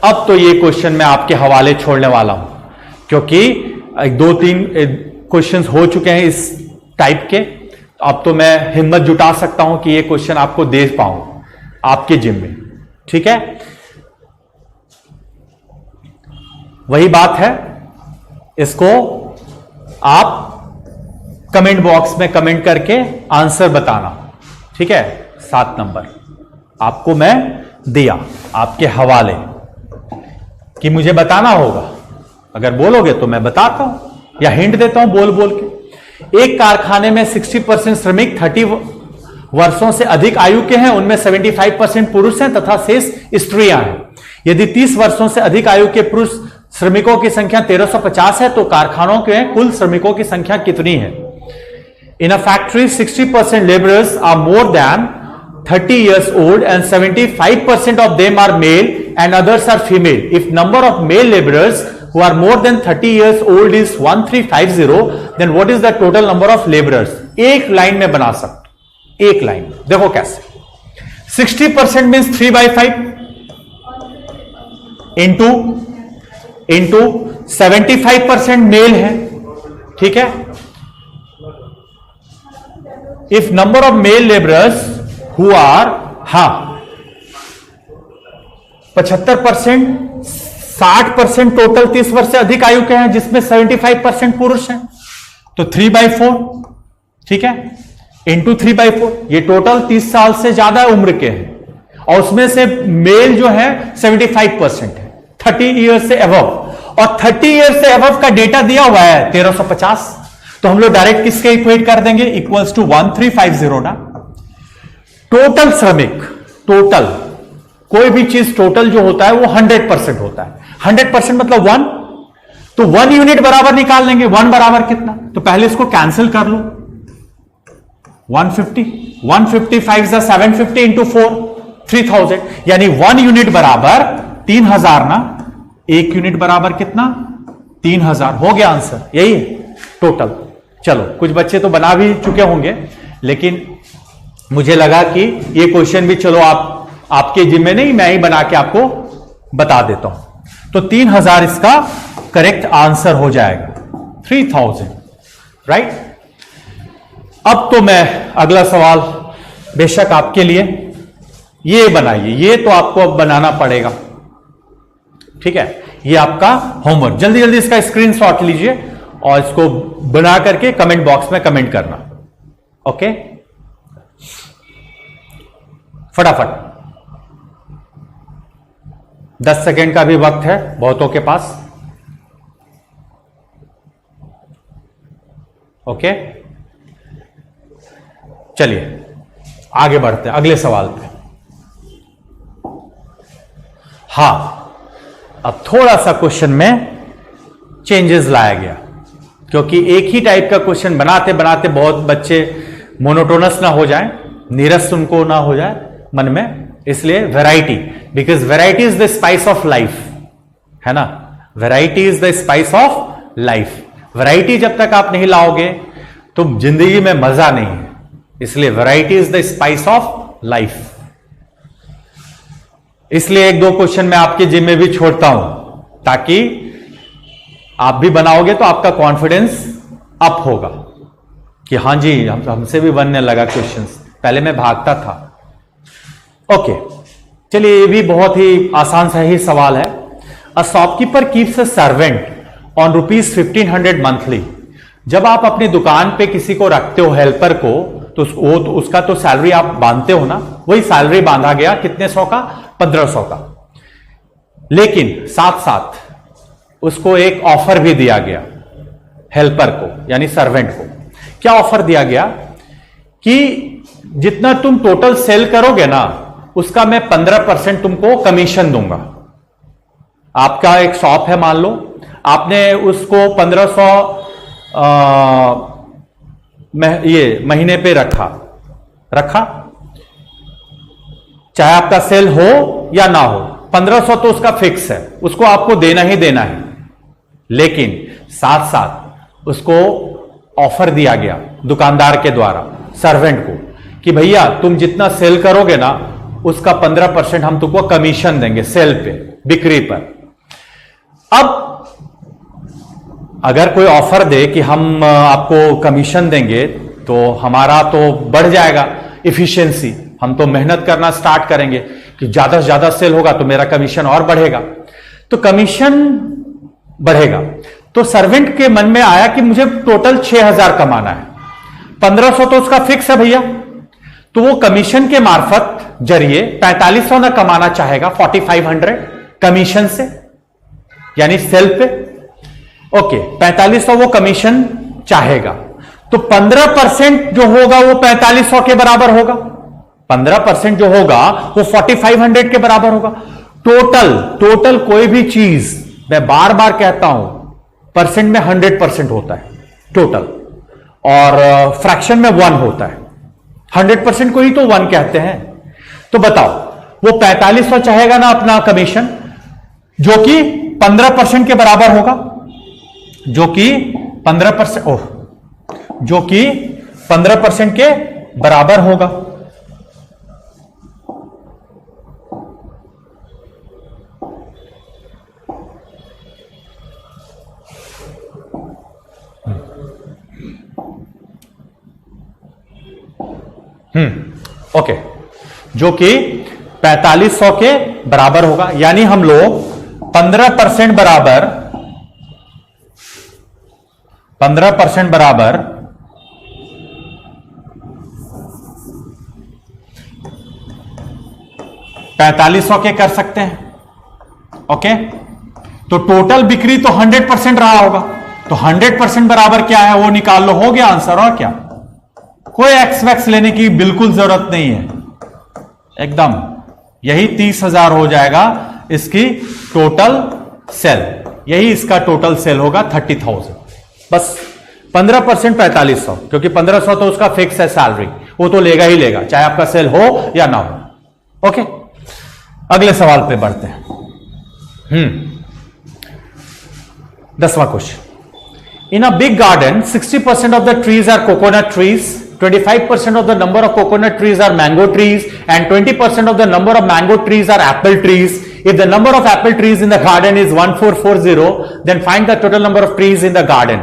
Speaker 1: अब तो ये क्वेश्चन मैं आपके हवाले छोड़ने वाला हूं, क्योंकि 2-3 क्वेश्चंस हो चुके हैं इस टाइप के। अब तो मैं हिम्मत जुटा सकता हूं कि ये क्वेश्चन आपको दे पाऊं आपके जिम में। ठीक है, वही बात है, इसको आप कमेंट बॉक्स में कमेंट करके आंसर बताना। ठीक है, 7 नंबर आपको मैं दिया आपके हवाले कि मुझे बताना होगा। अगर बोलोगे तो मैं बताता हूं या हिंट देता हूं बोल बोल के। एक कारखाने में 60% श्रमिक 30 वर्षों से अधिक आयु के हैं, उनमें 75% पुरुष हैं तथा शेष स्त्रियां हैं। यदि 30 वर्षों से अधिक आयु के पुरुष श्रमिकों की संख्या 1350 है, तो कारखानों के कुल श्रमिकों की संख्या कितनी है? In a factory 60% laborers are more than 30 years old and 75% of them are male and others are female. If number of male laborers who are more than 30 years old is 1350, then what is the total number of laborers? एक line में बना सकते, एक line. देखो कैसे, 60% means 3/5 into 75% mail है। ठीक है, if number of male labourers who are 75%, 60% total 30 वर्ष से अधिक आयु के हैं, जिसमें 75% पुरुष हैं, तो 3/4। ठीक है, इंटू 3/4, ये टोटल 30 साल से ज्यादा उम्र के हैं, और उसमें से मेल जो है 75% है, 30 ईयर से अबव, और 30 ईयर से अबव का डेटा दिया हुआ है 1350, तो हम लोग डायरेक्ट किसके इक्वेट कर देंगे? इक्वल्स टू 1350 ना। टोटल श्रमिक, टोटल कोई भी चीज टोटल जो होता है वो 100% होता है। 100% मतलब 1, तो 1 यूनिट बराबर निकाल लेंगे। 1 बराबर कितना? तो पहले इसको कैंसिल कर लो, 150, 155 से 750 इंटू 4, 3000, यानी 1 यूनिट बराबर 3000 ना। 1 यूनिट बराबर कितना? 3000। हो गया आंसर, यही है टोटल। चलो, कुछ बच्चे तो बना भी चुके होंगे, लेकिन मुझे लगा कि ये क्वेश्चन भी चलो आपके जिम्मे नहीं, मैं ही बना के आपको बता देता हूं। तो 3000 इसका करेक्ट आंसर हो जाएगा, 3000, राइट। अब तो मैं अगला सवाल बेशक आपके लिए, ये बनाइए, ये तो आपको अब बनाना पड़ेगा, ठीक है। ये आपका होमवर्क, जल्दी जल्दी इसका स्क्रीनशॉट लीजिए और इसको बना करके कमेंट बॉक्स में कमेंट करना, ओके। फटाफट, 10 सेकेंड का भी वक्त है बहुतों के पास, ओके। चलिए आगे बढ़ते हैं अगले सवाल पे। हां, अब थोड़ा सा क्वेश्चन में चेंजेस लाया गया, क्योंकि एक ही टाइप का क्वेश्चन बनाते बनाते बहुत बच्चे मोनोटोनस ना हो जाएं, नीरस उनको ना हो जाए मन में, इसलिए variety, because variety is the spice of life, है ना। Variety is the spice of life. Variety जब तक आप नहीं लाओगे तो जिंदगी में मजा नहीं है, इसलिए variety is the spice of life. इसलिए एक दो क्वेश्चन मैं आपके जिम में भी छोड़ता हूं, ताकि आप भी बनाओगे तो आपका कॉन्फिडेंस अप होगा कि हां जी हमसे भी बनने लगा क्वेश्चंस, पहले मैं भागता था। ओके, चलिए ये भी बहुत ही आसान सा ही सवाल है। A shopkeeper keeps a servant on ₹1500 monthly. जब आप अपनी दुकान पे किसी को रखते हो, हेल्पर को, तो उसका तो सैलरी आप बांधते हो ना, वही सैलरी बांधा गया कितने सौ का, 1500 का। लेकिन साथ साथ उसको एक ऑफर भी दिया गया हेल्पर को, यानी सर्वेंट को। क्या ऑफर दिया गया कि जितना तुम टोटल सेल करोगे ना, उसका मैं 15% तुमको कमीशन दूंगा। आपका एक शॉप है, मान लो आपने उसको 1500 ये महीने पे रखा, चाहे आपका सेल हो या ना हो, 1500 तो उसका फिक्स है, उसको आपको देना ही देना है। लेकिन साथ साथ उसको ऑफर दिया गया दुकानदार के द्वारा सर्वेंट को कि भैया तुम जितना सेल करोगे ना, उसका 15% हम तुमको कमीशन देंगे सेल पे, बिक्री पर। अब अगर कोई ऑफर दे कि हम आपको कमीशन देंगे, तो हमारा तो बढ़ जाएगा इफिशिएंसी, हम तो मेहनत करना स्टार्ट करेंगे कि ज्यादा से ज्यादा सेल होगा तो मेरा कमीशन और बढ़ेगा, तो कमीशन बढ़ेगा। तो सर्वेंट के मन में आया कि मुझे टोटल 6000 कमाना है, 1500 तो उसका फिक्स है भैया, तो वो कमीशन के मार्फत जरिए 4500 ना कमाना चाहेगा, 4500 कमीशन से, यानी सेल पे। ओके, 4500 वो कमीशन चाहेगा, तो 15% जो होगा वो 4500 के बराबर होगा, 15% जो होगा वो 4500 के बराबर होगा। टोटल कोई भी चीज, मैं बार बार कहता हूं, परसेंट में 100% होता है टोटल, और फ्रैक्शन में 1 होता है। 100% को ही तो 1 कहते हैं। तो बताओ, वो 4500 चाहेगा ना अपना कमीशन, जो कि 15% के बराबर होगा, जो कि 15% के बराबर होगा। ओके, जो कि 4500 के बराबर होगा, यानी हम लोग 15% बराबर 4500 के कर सकते हैं। ओके, तो टोटल बिक्री तो 100% रहा होगा, तो 100% बराबर क्या है वो निकाल लो, हो गया आंसर। और क्या, कोई एक्स वैक्स लेने की बिल्कुल जरूरत नहीं है, एकदम यही 30,000 हो जाएगा इसकी टोटल सेल, यही इसका टोटल सेल होगा 30,000। बस 15% 4500, क्योंकि 1500 तो उसका फिक्स है सैलरी, वो तो लेगा ही लेगा, चाहे आपका सेल हो या ना हो। ओके, अगले सवाल पे बढ़ते हैं। 10वां question. In a big garden 60% of the trees are coconut trees 25% of the number of coconut trees are mango trees and 20% of the number of mango trees are apple trees. If the number of apple trees in the garden is 1440, then find the total number of trees in the garden.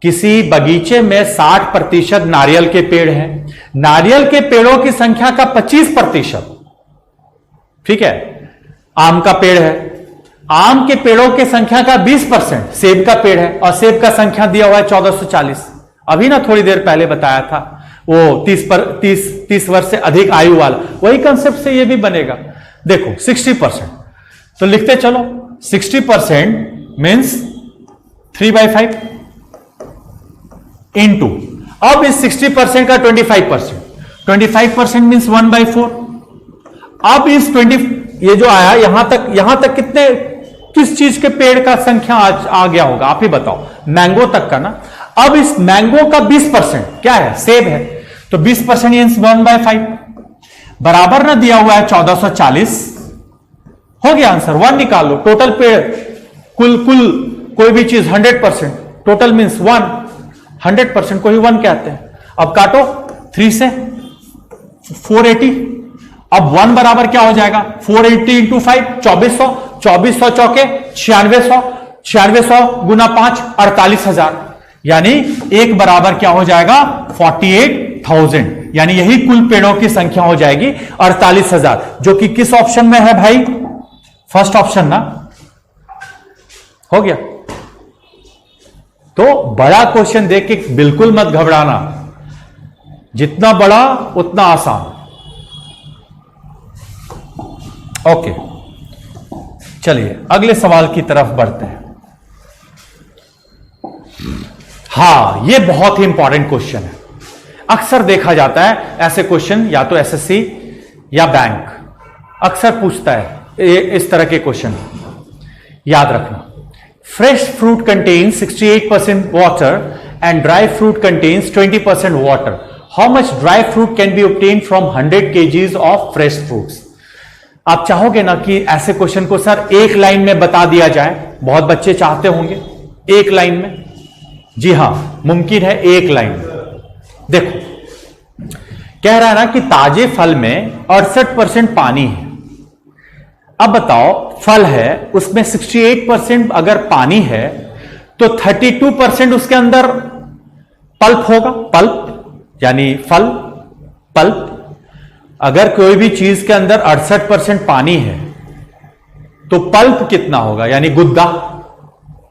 Speaker 1: किसी बगीचे में 60% नारियल के पेड़ हैं, नारियल के पेड़ों की संख्या का 25%, ठीक है, आम का पेड़ है, आम के पेड़ों की संख्या का 20% सेब का पेड़ है और सेब का संख्या दिया हुआ है 1440. अभी ना थोड़ी देर पहले बताया था वो 30 वर्ष से अधिक आयु वाला, वही कंसेप्ट से ये भी बनेगा. देखो 60%, तो लिखते चलो 60% मीन्स 3/5 इंटू, अब इस 60% का 25% मीन्स 1/4. अब इस 20 ये जो आया यहां तक कितने, किस चीज के पेड़ का संख्या आ गया होगा, आप ही बताओ. मैंगो तक का ना. अब इस मैंगो का 20% क्या है, सेब है, तो 20% मीन्स 1/5 बराबर ना दिया हुआ है 1440. हो गया आंसर. 1 निकाल लो. टोटल पेड़, कुल कोई भी चीज 100%, टोटल मीन्स 100% को ही 1 कहते हैं. अब काटो 3 से 480. अब 1 बराबर क्या हो जाएगा, 480 इंटू 5 2400, 2400 चौके 9600, 9600 गुना 5 48,000, यानी एक बराबर क्या हो जाएगा 48,000, यानी यही कुल पेड़ों की संख्या हो जाएगी 48,000, जो कि किस ऑप्शन में है भाई, फर्स्ट ऑप्शन ना. हो गया. तो बड़ा क्वेश्चन देख के बिल्कुल मत घबराना, जितना बड़ा उतना आसान. ओके, चलिए अगले सवाल की तरफ बढ़ते हैं. हां, यह बहुत ही इंपॉर्टेंट क्वेश्चन है. अक्सर देखा जाता है ऐसे क्वेश्चन, या तो एसएससी या बैंक अक्सर पूछता है इस तरह के क्वेश्चन. याद रखना, fresh fruit contains 68% water and dry fruit contains 20% water. How much dry fruit can be obtain from 100 kgs of fresh fruits. आप चाहोगे ना कि ऐसे क्वेश्चन को सर एक लाइन में बता दिया जाए, बहुत बच्चे चाहते होंगे एक लाइन में. जी हां, मुमकिन है एक लाइन में. देखो, कह रहा है ना कि ताजे फल में 68% पानी है. अब बताओ, फल है उसमें 68% अगर पानी है तो 32% उसके अंदर पल्प होगा. पल्प यानी फल, पल्प. अगर कोई भी चीज के अंदर 68% पानी है तो पल्प कितना होगा, यानी गुद्दा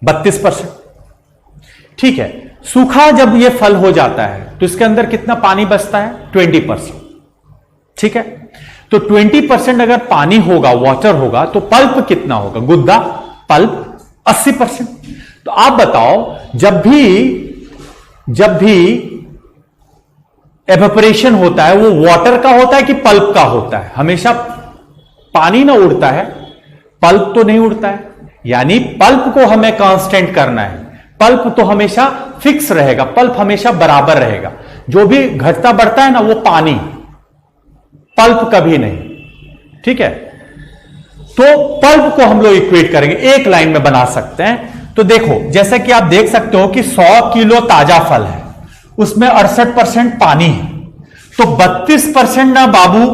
Speaker 1: 32%. ठीक है, सूखा जब यह फल हो जाता है तो इसके अंदर कितना पानी बचता है, 20%. ठीक है, तो 20% अगर पानी होगा, वाटर होगा, तो पल्प कितना होगा, गुद्दा, पल्प 80%. तो आप बताओ, जब भी एवेपोरेशन होता है वो वाटर का होता है कि पल्प का होता है. हमेशा पानी ना उड़ता है, पल्प तो नहीं उड़ता है. यानी पल्प को हमें कांस्टेंट करना है. पल्प तो हमेशा फिक्स रहेगा, पल्प हमेशा बराबर रहेगा. जो भी घटता बढ़ता है ना वो पानी, पल्प कभी नहीं. ठीक है, तो पल्प को हम लोग इक्वेट करेंगे, एक लाइन में बना सकते हैं. तो देखो, जैसा कि आप देख सकते हो कि 100 किलो ताजा फल है, उसमें 68% पानी है, तो 32% ना बाबू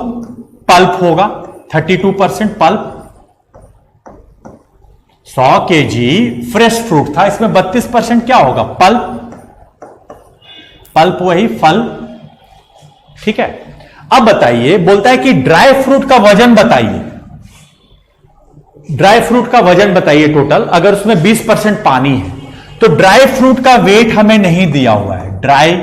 Speaker 1: पल्प होगा, 32% पल्प. 100 kg फ्रेश फ्रूट था, इसमें 32% क्या होगा, पल्प. पल्प वही फल. ठीक है, अब बताइए, बोलता है कि ड्राई फ्रूट का वजन बताइए. ड्राई फ्रूट का वजन बताइए टोटल, अगर उसमें 20% पानी है तो ड्राई फ्रूट का वेट हमें नहीं दिया हुआ है. ड्राई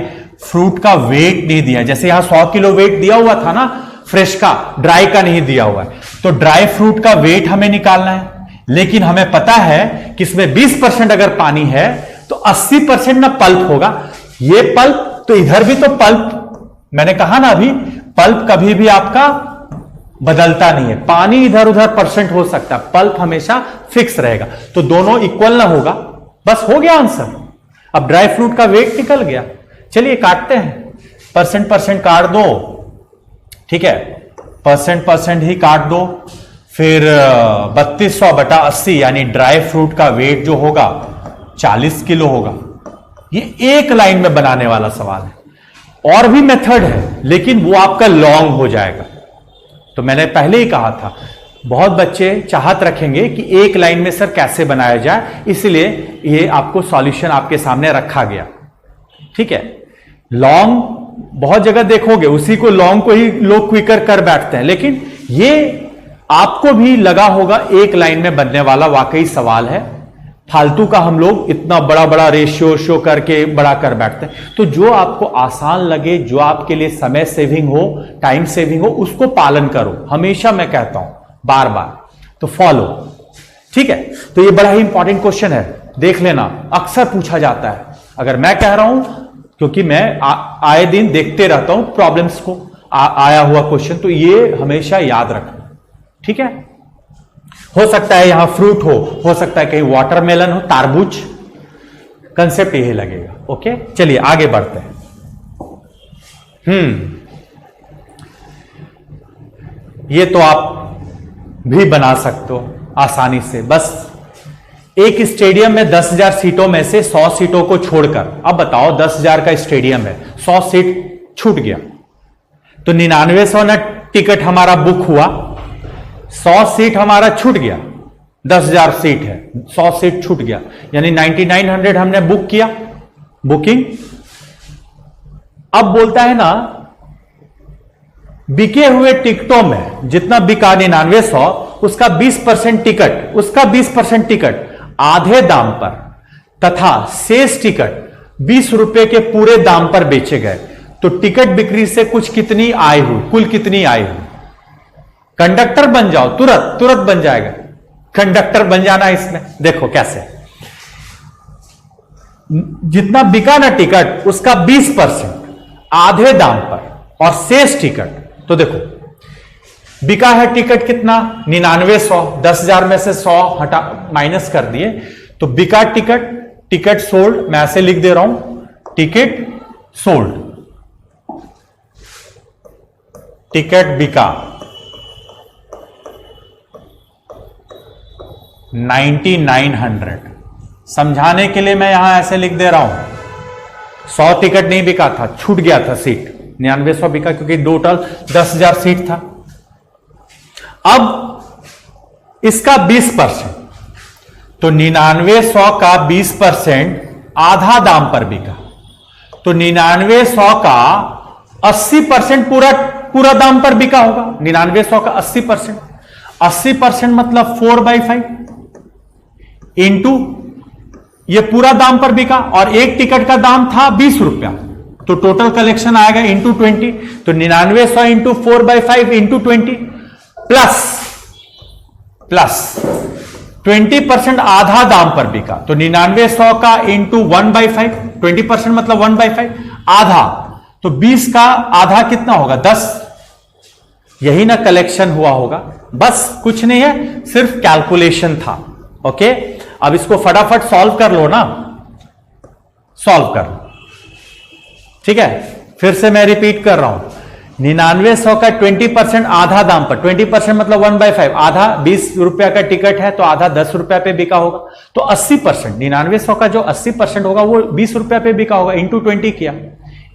Speaker 1: फ्रूट का वेट नहीं दिया, जैसे यहां 100 किलो वेट दिया हुआ था ना फ्रेश का, ड्राई का नहीं दिया हुआ है. तो ड्राई फ्रूट का वेट हमें निकालना है, लेकिन हमें पता है कि इसमें 20% अगर पानी है तो 80% ना पल्प होगा. ये पल्प, तो इधर भी तो पल्प. मैंने कहा ना अभी, पल्प कभी भी आपका बदलता नहीं है. पानी इधर उधर परसेंट हो सकता है, पल्प हमेशा फिक्स रहेगा. तो दोनों इक्वल ना होगा, बस हो गया आंसर. अब ड्राई फ्रूट का वेट निकल गया. चलिए काटते हैं, परसेंट काट दो. ठीक है, परसेंट ही काट दो. फिर 3200 बटा 80, यानी ड्राई फ्रूट का वेट जो होगा 40 किलो होगा. ये एक लाइन में बनाने वाला सवाल है. और भी मेथड है, लेकिन वो आपका लॉन्ग हो जाएगा। तो मैंने पहले ही कहा था, बहुत बच्चे चाहत रखेंगे कि एक लाइन में सर कैसे बनाया जाए, इसलिए ये आपको सॉल्यूशन आपके सामने रखा गया। ठीक है, लॉन्ग बहुत जगह देखोगे, उसी को लॉन्ग को ही लोग क्विकर कर बैठते हैं, लेकिन ये आपको भी लगा होगा एक लाइन में बनने वाला वाकई सवाल है। फालतू का हम लोग इतना बड़ा बड़ा रेशियो शो करके बड़ा कर बैठते हैं। तो जो आपको आसान लगे, जो आपके लिए समय सेविंग हो, टाइम सेविंग हो, उसको पालन करो। हमेशा मैं कहता हूं बार बार, तो फॉलो। ठीक है, तो ये बड़ा ही इंपॉर्टेंट क्वेश्चन है, देख लेना, अक्सर पूछा जाता है। अगर मैं कह रहा हूं, क्योंकि मैं आए दिन देखते रहता हूं प्रॉब्लम्स को, आया हुआ क्वेश्चन, तो ये हमेशा याद रखना। ठीक है, हो सकता है यहां फ्रूट हो सकता है कहीं वाटरमेलन हो, तारबूज, कंसेप्ट यही लगेगा। ओके, चलिए आगे बढ़ते हैं। ये तो आप भी बना सकते हो आसानी से। बस एक स्टेडियम में 10,000 सीटों में से 100 सीटों को छोड़कर, अब बताओ 10,000 का स्टेडियम है, 100 सीट छूट गया, तो 9900 ना टिकट हमारा बुक हुआ, 100 सीट हमारा छूट गया। 10,000 सीट है, 100 सीट छूट गया, यानी 9900 हमने बुक किया, बुकिंग। अब बोलता है ना, बिके हुए टिकटों में जितना बिका 9900, उसका 20% टिकट, उसका 20% टिकट आधे दाम पर तथा शेष टिकट 20 रुपए के पूरे दाम पर बेचे गए, तो टिकट बिक्री से कुछ कितनी आय हुई, कुल कितनी आय हुई? कंडक्टर बन जाओ, तुरंत बन जाएगा। कंडक्टर बन जाना इसमें, देखो कैसे, जितना बिका ना टिकट उसका 20% आधे दाम पर और शेष टिकट, तो देखो बिका है टिकट कितना, 9900, 10,000 में से 100 हटा माइनस कर दिए, तो बिका टिकट सोल्ड, मैं ऐसे लिख दे रहा हूं, टिकट सोल्ड, टिकट बिका 9900। समझाने के लिए मैं यहां ऐसे लिख दे रहा हूं, 100 टिकट नहीं बिका था, छूट गया था सीट, 9900 बिका क्योंकि टोटल 10,000 सीट था। अब इसका 20%, तो 9900 का 20% आधा दाम पर बिका, तो 9900 का 80% पूरा दाम पर बिका होगा। 9900 का 80%, 80% मतलब 4/5 इंटू ये पूरा दाम पर बिका, और एक टिकट का दाम था 20 रुपया, तो टोटल कलेक्शन आएगा इंटू 20, तो 9900 इंटू 4/5 इंटू 20 प्लस 20% आधा दाम पर बिका, तो 9900 का इंटू 1/5, 20% मतलब 1/5 आधा, तो 20 का आधा कितना होगा, 10। यही ना कलेक्शन हुआ होगा, बस कुछ नहीं है, सिर्फ कैलकुलेशन था। ओके, अब इसको फटाफट सॉल्व कर लो ना, सॉल्व कर लो। ठीक है, फिर से मैं रिपीट कर रहा हूं, 9900 का 20% आधा दाम पर, 20% मतलब 1/5, आधा 20 रुपया का टिकट है, तो आधा 10 रुपया पे बिका होगा, तो 80%, 9900 का जो 80% होगा वो 20 रुपया पे बिका होगा, इंटू 20 किया,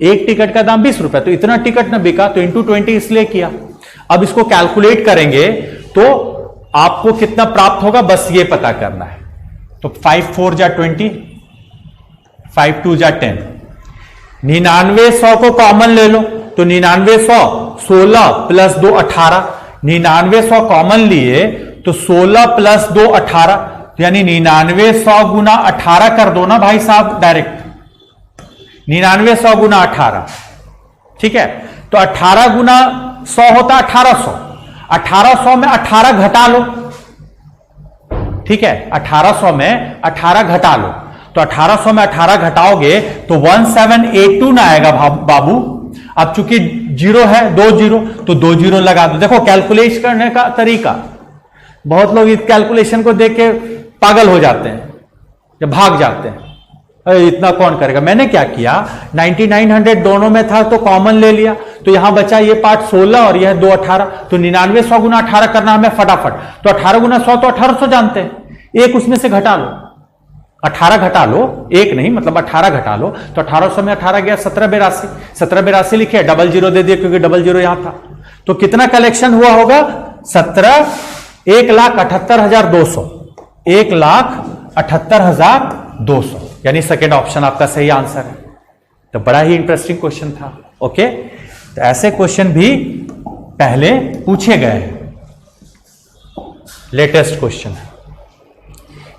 Speaker 1: एक टिकट का दाम 20 रुपया, तो इतना टिकट ना बिका, तो इंटू 20 इसलिए किया। अब इसको कैलकुलेट करेंगे तो आपको कितना प्राप्त होगा, बस ये पता करना है। तो 5 4 जा 20, 5 2 जा 10, 9900 को कॉमन ले लो, तो 9900 16 प्लस 2 18, 9900 कॉमन लिए तो 16 प्लस 2 18, यानी 9900 गुना 18 कर दो ना भाई साहब डायरेक्ट, 9900 गुना 18, ठीक है, तो 18 गुना 100 होता 1800, 1800 में 18 घटा लो, ठीक है, 1800 में 18 घटा लो, तो 1800 में 18 घटाओगे तो 1782 ना आएगा बाबू। अब चूंकि जीरो है, 2 जीरो, तो 2 जीरो लगा दो। देखो कैलकुलेट करने का तरीका, बहुत लोग इस कैलकुलेशन को देख के पागल हो जाते हैं, जब भाग जाते हैं, अरे इतना कौन करेगा। मैंने क्या किया, 9900 दोनों में था तो कॉमन ले लिया, तो यहां बचा ये पार्ट 16 और यह 2 18, तो 9900 गुना 18 करना हमें फटाफट, तो 18 गुना 100 तो 1800 जानते हैं, एक उसमें से घटा लो, 18 घटा लो, एक नहीं मतलब 18 घटा लो, तो 1800 में 18 गया 1782, 1782 लिखे, डबल जीरो दे दिए क्योंकि डबल जीरो यहां था। तो कितना कलेक्शन हुआ होगा? 1,78,200, 1,78,200, यानी सेकेंड ऑप्शन आपका सही आंसर है। तो बड़ा ही इंटरेस्टिंग क्वेश्चन था। ओके, तो ऐसे क्वेश्चन भी पहले पूछे गए हैं, लेटेस्ट क्वेश्चन है।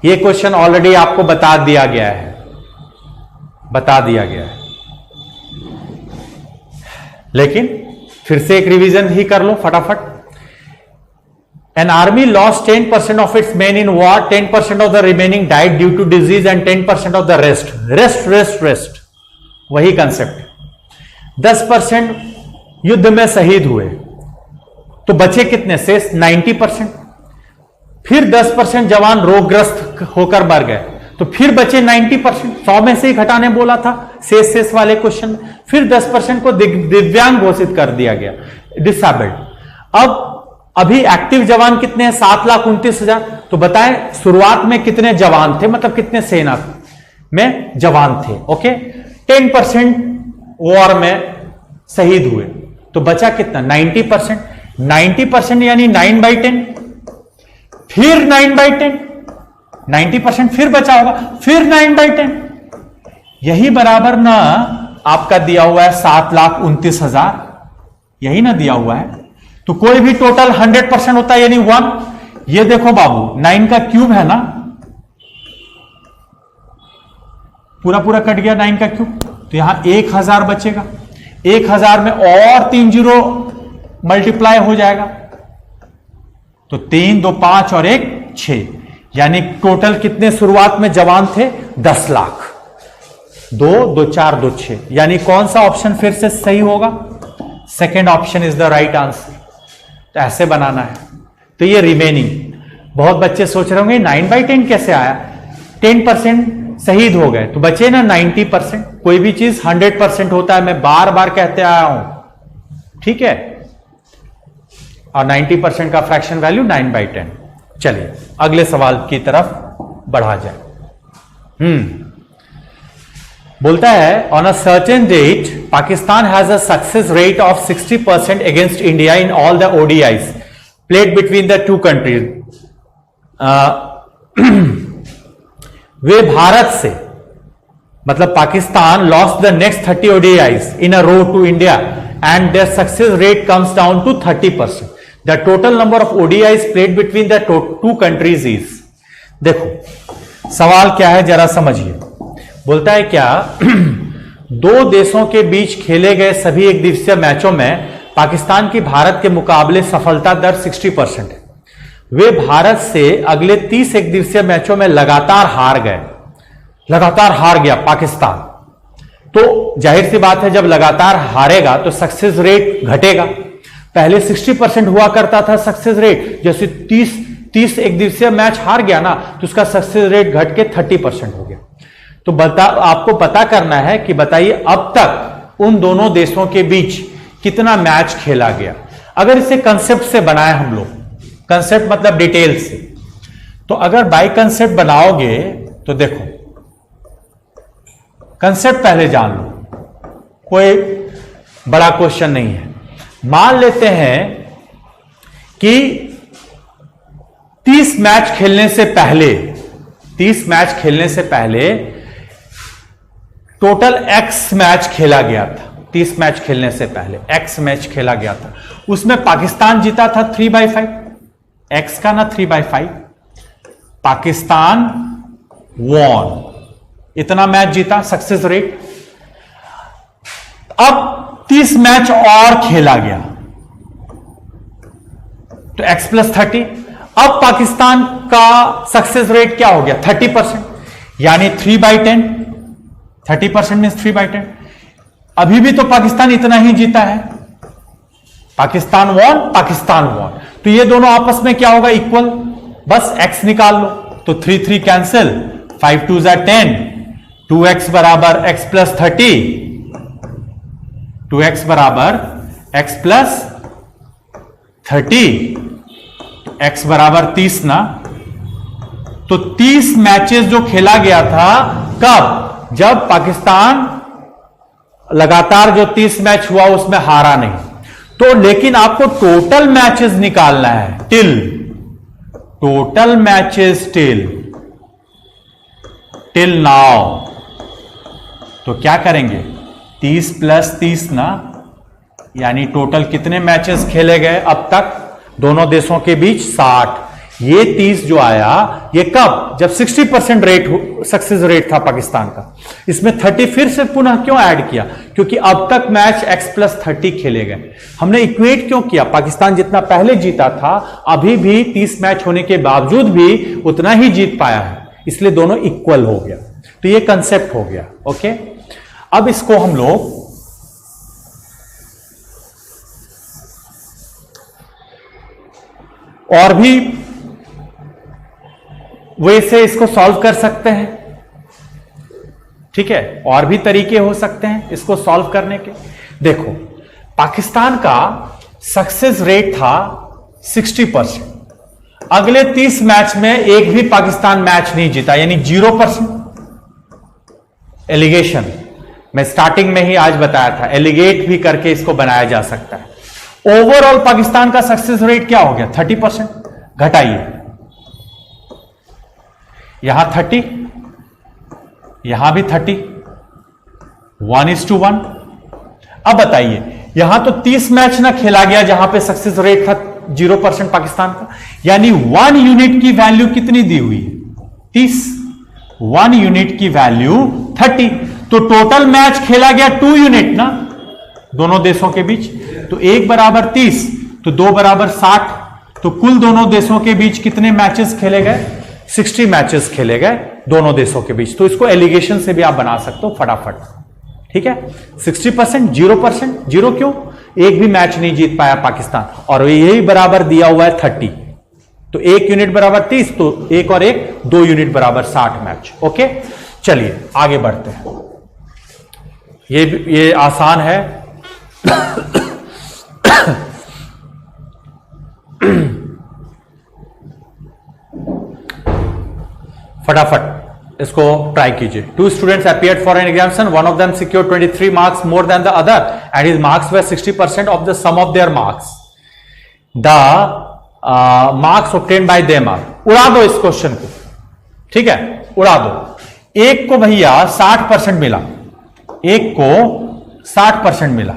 Speaker 1: ये क्वेश्चन ऑलरेडी आपको बता दिया गया है, लेकिन फिर से एक रिवीजन ही कर लो फटाफट। An army lost 10% of its men in war, 10% of the remaining died due to disease and 10% of the rest. वही कंसेप्ट। 10% युद्ध में शहीद हुए, तो बचे कितने? शेष 90%। फिर 10% जवान रोगग्रस्त होकर मर गए, तो फिर बचे 90%। 100 में से ही घटाने बोला था शेष वाले क्वेश्चन में। फिर 10% को दिव्यांग घोषित कर दिया गया, डिसेबल्ड। अब अभी एक्टिव जवान कितने हैं? 7,29,000। तो बताएं शुरुआत में कितने जवान थे, मतलब कितने सेना में जवान थे? ओके, 10% वॉर में शहीद हुए, तो बचा कितना? 90%। 90% यानी 9/10, फिर 9/10, 90% फिर बचा होगा, फिर 9/10, यही बराबर ना आपका दिया हुआ है 7,29,000, यही ना दिया हुआ है। तो कोई भी टोटल 100% होता है यानी 1। ये देखो बाबू, 9 का क्यूब है ना, पूरा कट गया 9 का क्यूब, तो यहां 1,000 बचेगा। 1,000 में और 3 जीरो मल्टीप्लाई हो जाएगा, तो 3 2 5 और 1 6, यानी टोटल कितने शुरुआत में जवान थे? 10 लाख। 2 2 4 2 6, यानी कौन सा ऑप्शन फिर से सही होगा? Second option is the right answer. तो ऐसे बनाना है। तो ये रिमेनिंग, बहुत बच्चे सोच रहे होंगे 9/10 कैसे आया? 10% शहीद हो गए, तो बचे ना 90%। कोई भी चीज 100% होता है, मैं बार बार कहते आया हूं, ठीक है। और 90% का फ्रैक्शन वैल्यू 9/10। चलिए अगले सवाल की तरफ बढ़ा जाए। बोलता है, on a certain date Pakistan has a success rate of 60% against India in all the ODIs played between the two countries. वे भारत से, मतलब Pakistan lost the next 30 ODIs in a row to India and their success rate comes down to 30%. The total number of ODIs played between the two countries is. देखो सवाल क्या है जरा समझिए। बोलता है क्या, दो देशों के बीच खेले गए सभी एक दिवसीय मैचों में पाकिस्तान की भारत के मुकाबले सफलता दर 60% है। वे भारत से अगले 30 एक दिवसीय मैचों में लगातार हार गया पाकिस्तान। तो जाहिर सी बात है जब लगातार हारेगा तो सक्सेस रेट घटेगा। पहले 60% हुआ करता था सक्सेस रेट, जैसे 30 एक दिवसीय मैच हार गया ना तो उसका सक्सेस रेट घट के 30% हो गया। तो आपको पता करना है कि बताइए अब तक उन दोनों देशों के बीच कितना मैच खेला गया। अगर इसे कंसेप्ट से बनाए हम लोग, कंसेप्ट मतलब डिटेल से, तो अगर बाय कंसेप्ट बनाओगे तो देखो, कंसेप्ट पहले जान लो, कोई बड़ा क्वेश्चन नहीं है। मान लेते हैं कि 30 मैच खेलने से पहले टोटल X मैच खेला गया था। 30 मैच खेलने से पहले X मैच खेला गया था, उसमें पाकिस्तान जीता था 3/5, X का ना 3/5, पाकिस्तान वॉन, इतना मैच जीता, सक्सेस रेट। अब 30 मैच और खेला गया तो X + 30। अब पाकिस्तान का सक्सेस रेट क्या हो गया? 30%, यानी 3/10। 30% मीन्स 3/10। अभी भी तो पाकिस्तान इतना ही जीता है, पाकिस्तान वॉन। तो ये दोनों आपस में क्या होगा? इक्वल। बस X निकाल लो तो 3 कैंसिल, 5 2 10, 2X बराबर X + 30, 2X बराबर X + 30, X बराबर 30 ना, तो 30 मैचेस जो खेला गया था, कब? जब पाकिस्तान लगातार जो 30 मैच हुआ उसमें हारा नहीं। तो लेकिन आपको टोटल मैचेस निकालना है, टोटल मैचेस टिल नाउ। तो क्या करेंगे? 30 + 30 ना, यानी टोटल कितने मैचेस खेले गए अब तक दोनों देशों के बीच? 60। ये 30 जो आया, ये कब? जब 60% सक्सेस रेट था पाकिस्तान का। इसमें 30 फिर से पुनः क्यों ऐड किया? क्योंकि अब तक मैच x+30 खेले गए। हमने इक्वेट क्यों किया? पाकिस्तान जितना पहले जीता था, अभी भी 30 मैच होने के बावजूद भी उतना ही जीत पाया है, इसलिए दोनों इक्वल हो गया। तो ये कंसेप्ट हो गया। ओके, अब इसको हम लोग और भी वे से इसको सॉल्व कर सकते हैं। ठीक है, और भी तरीके हो सकते हैं इसको सॉल्व करने के। देखो, पाकिस्तान का सक्सेस रेट था 60%। अगले 30 मैच में एक भी पाकिस्तान मैच नहीं जीता, यानी 0%। एलिगेशन मैं स्टार्टिंग में ही आज बताया था, एलिगेट भी करके इसको बनाया जा सकता है। ओवरऑल पाकिस्तान का सक्सेस रेट क्या हो गया? 30%। घटाइए, यहां 30, यहां भी 30, 1:1। अब बताइए, यहां तो 30 मैच ना खेला गया जहां पे सक्सेस रेट था 0% पाकिस्तान का, यानी 1 यूनिट की वैल्यू कितनी दी हुई है? 30। 1 यूनिट की वैल्यू 30। तो टोटल मैच खेला गया 2 यूनिट ना दोनों देशों के बीच। तो 1 = 30, तो 2 = 60। तो कुल दोनों देशों के बीच कितने मैचेस खेले गए? 60 मैचेस खेले गए दोनों देशों के बीच। तो इसको एलिगेशन से भी आप बना सकते हो फटाफट। ठीक है, 60%, 0%। 0 क्यों? एक भी मैच नहीं जीत पाया पाकिस्तान, और यही बराबर दिया हुआ है 30। तो 1 यूनिट = 30, तो 1 और 1 2 यूनिट = 60 मैच। ओके, चलिए आगे बढ़ते हैं। ये आसान है। फटाफट इसको ट्राई कीजिए। 2 students appeared for an examination. One of them secured 23 marks more than the other, and his marks were 60% of the sum of their marks. The marks obtained by them are, उड़ा दो इस question को। ठीक है, उड़ा दो। एक को भैया 60% मिला, एक को 60% मिला,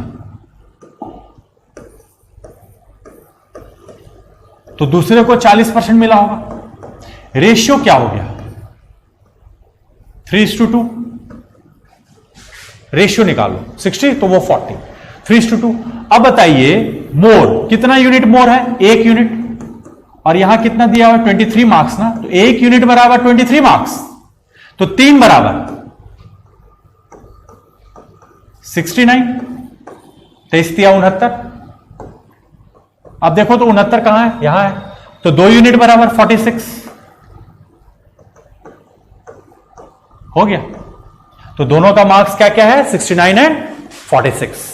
Speaker 1: तो दूसरे को 40% मिला होगा। रेशियो क्या हो गया? 3:2। रेशियो निकालो, 60 तो वो 40, 3:2। अब बताइए, मोर कितना यूनिट मोर है? 1 यूनिट। और यहां कितना दिया हुआ? 23 मार्क्स ना, तो 1 यूनिट = 23 मार्क्स, तो 3 = 69। 23 या 69। अब देखो तो 69 कहां है? यहां है, तो 2 यूनिट = 46 हो गया। तो दोनों का मार्क्स क्या क्या है? 69 और 46।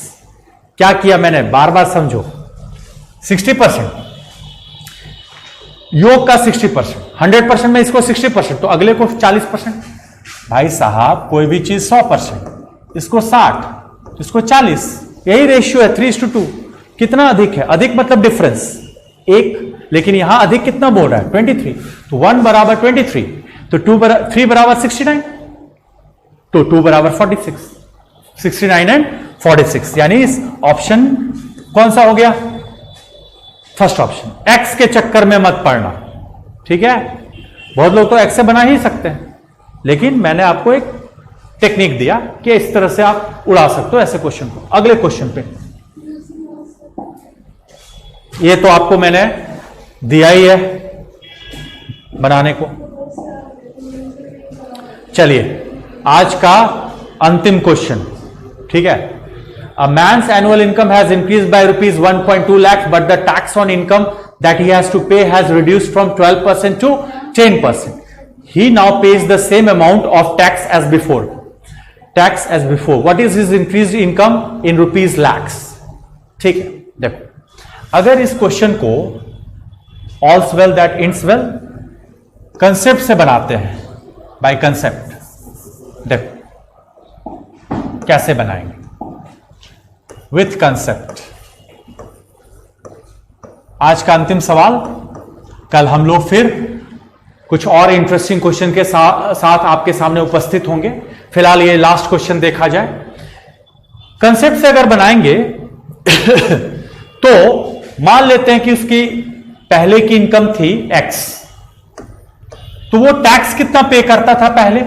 Speaker 1: क्या किया मैंने? बार बार समझो। 60% योग का 60%, 100% में इसको 60%, तो अगले को 40%। भाई साहब, कोई भी चीज 100%, इसको 60, इसको 40, यही रेशियो है 3:2। कितना अधिक है? अधिक मतलब डिफरेंस 1, लेकिन यहां अधिक कितना बोल रहा है? 23। तो 1 = 23, तो 3 = 69, तो 2 = 46। 69 और 46, यानी इस ऑप्शन कौन सा हो गया? First option. एक्स के चक्कर में मत पड़ना। ठीक है, बहुत लोग तो एक्स से बना ही सकते हैं, लेकिन मैंने आपको एक टेक्निक दिया कि इस तरह से आप उड़ा सकते हो ऐसे क्वेश्चन को। अगले क्वेश्चन पे, ये तो आपको मैंने दिया ही है बनाने को। चलिए आज का अंतिम क्वेश्चन। ठीक है, a man's annual income has increased by rupees 1.2 lakhs, but the tax on income that he has to pay has reduced from 12% to 10%. He now pays the same amount of tax as before. What is his increased income in rupees lakhs? ठीक है, देखो, अगर इस question को all's well that ends well concept से बनाते हैं, bye concept. देखो कैसे बनाएंगे, विथ कंसेप्ट। आज का अंतिम सवाल, कल हम लोग फिर कुछ और इंटरेस्टिंग क्वेश्चन के साथ आपके सामने उपस्थित होंगे। फिलहाल ये लास्ट क्वेश्चन देखा जाए। कंसेप्ट से अगर बनाएंगे तो मान लेते हैं कि उसकी पहले की इनकम थी x, तो वो टैक्स कितना पे करता था पहले,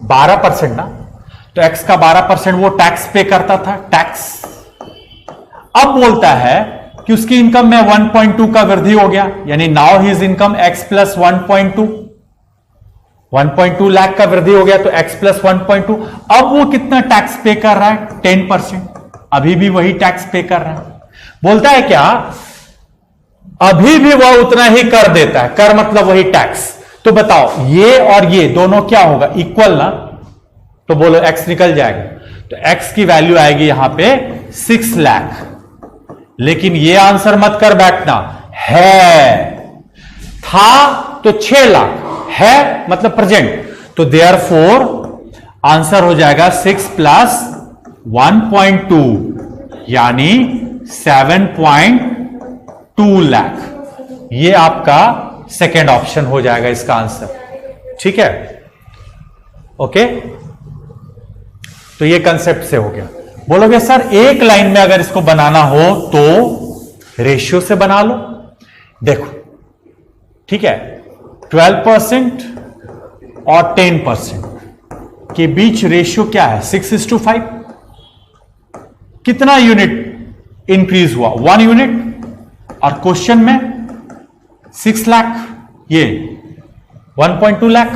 Speaker 1: 12% ना, तो x का 12% वो टैक्स पे करता था, टैक्स। अब बोलता है कि उसकी इनकम में 1.2 का वृद्धि हो गया, यानी now his income x plus 1.2 lakh का वृद्धि हो गया, तो x प्लस 1.2। अब वो कितना टैक्स पे कर रहा है, 10%। अभी भी वही टैक्स पे कर रहा है। बोलता है क्या, अभी भी वह उतना ही कर देता है, कर मतलब वही टैक्स। तो बताओ ये और ये दोनों क्या होगा, इक्वल ना, तो बोलो x निकल जाएगा, तो x की वैल्यू आएगी यहां पे 6 लाख। लेकिन ये आंसर मत कर बैठना, है था तो 6 लाख, है मतलब प्रेजेंट, तो देयरफॉर आंसर हो जाएगा 6 प्लस 1.2 यानी 7.2 लाख। ये आपका सेकेंड ऑप्शन हो जाएगा इसका आंसर। ठीक है, ओके। तो ये कंसेप्ट से हो गया। बोलोगे सर एक लाइन में अगर इसको बनाना हो तो रेशियो से बना लो। देखो ठीक है, 12% और 10% के बीच रेशियो क्या है, 6:5। कितना यूनिट इंक्रीज हुआ, 1 यूनिट। और क्वेश्चन में 6 लाख, ये 1.2 लाख,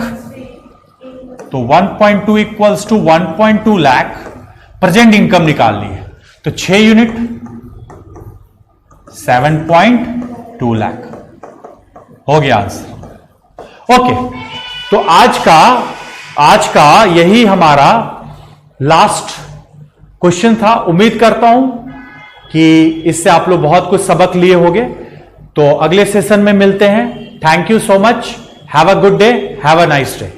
Speaker 1: तो 1.2 equals to 1.2 lakh present income निकालनी है, तो 6 यूनिट 7.2 लाख हो गया आंसर। ओके, तो आज का यही हमारा लास्ट क्वेश्चन था। उम्मीद करता हूं कि इससे आप लोग बहुत कुछ सबक लिए होंगे। तो अगले सेशन में मिलते हैं। Thank you so much, have a good day, have a nice day.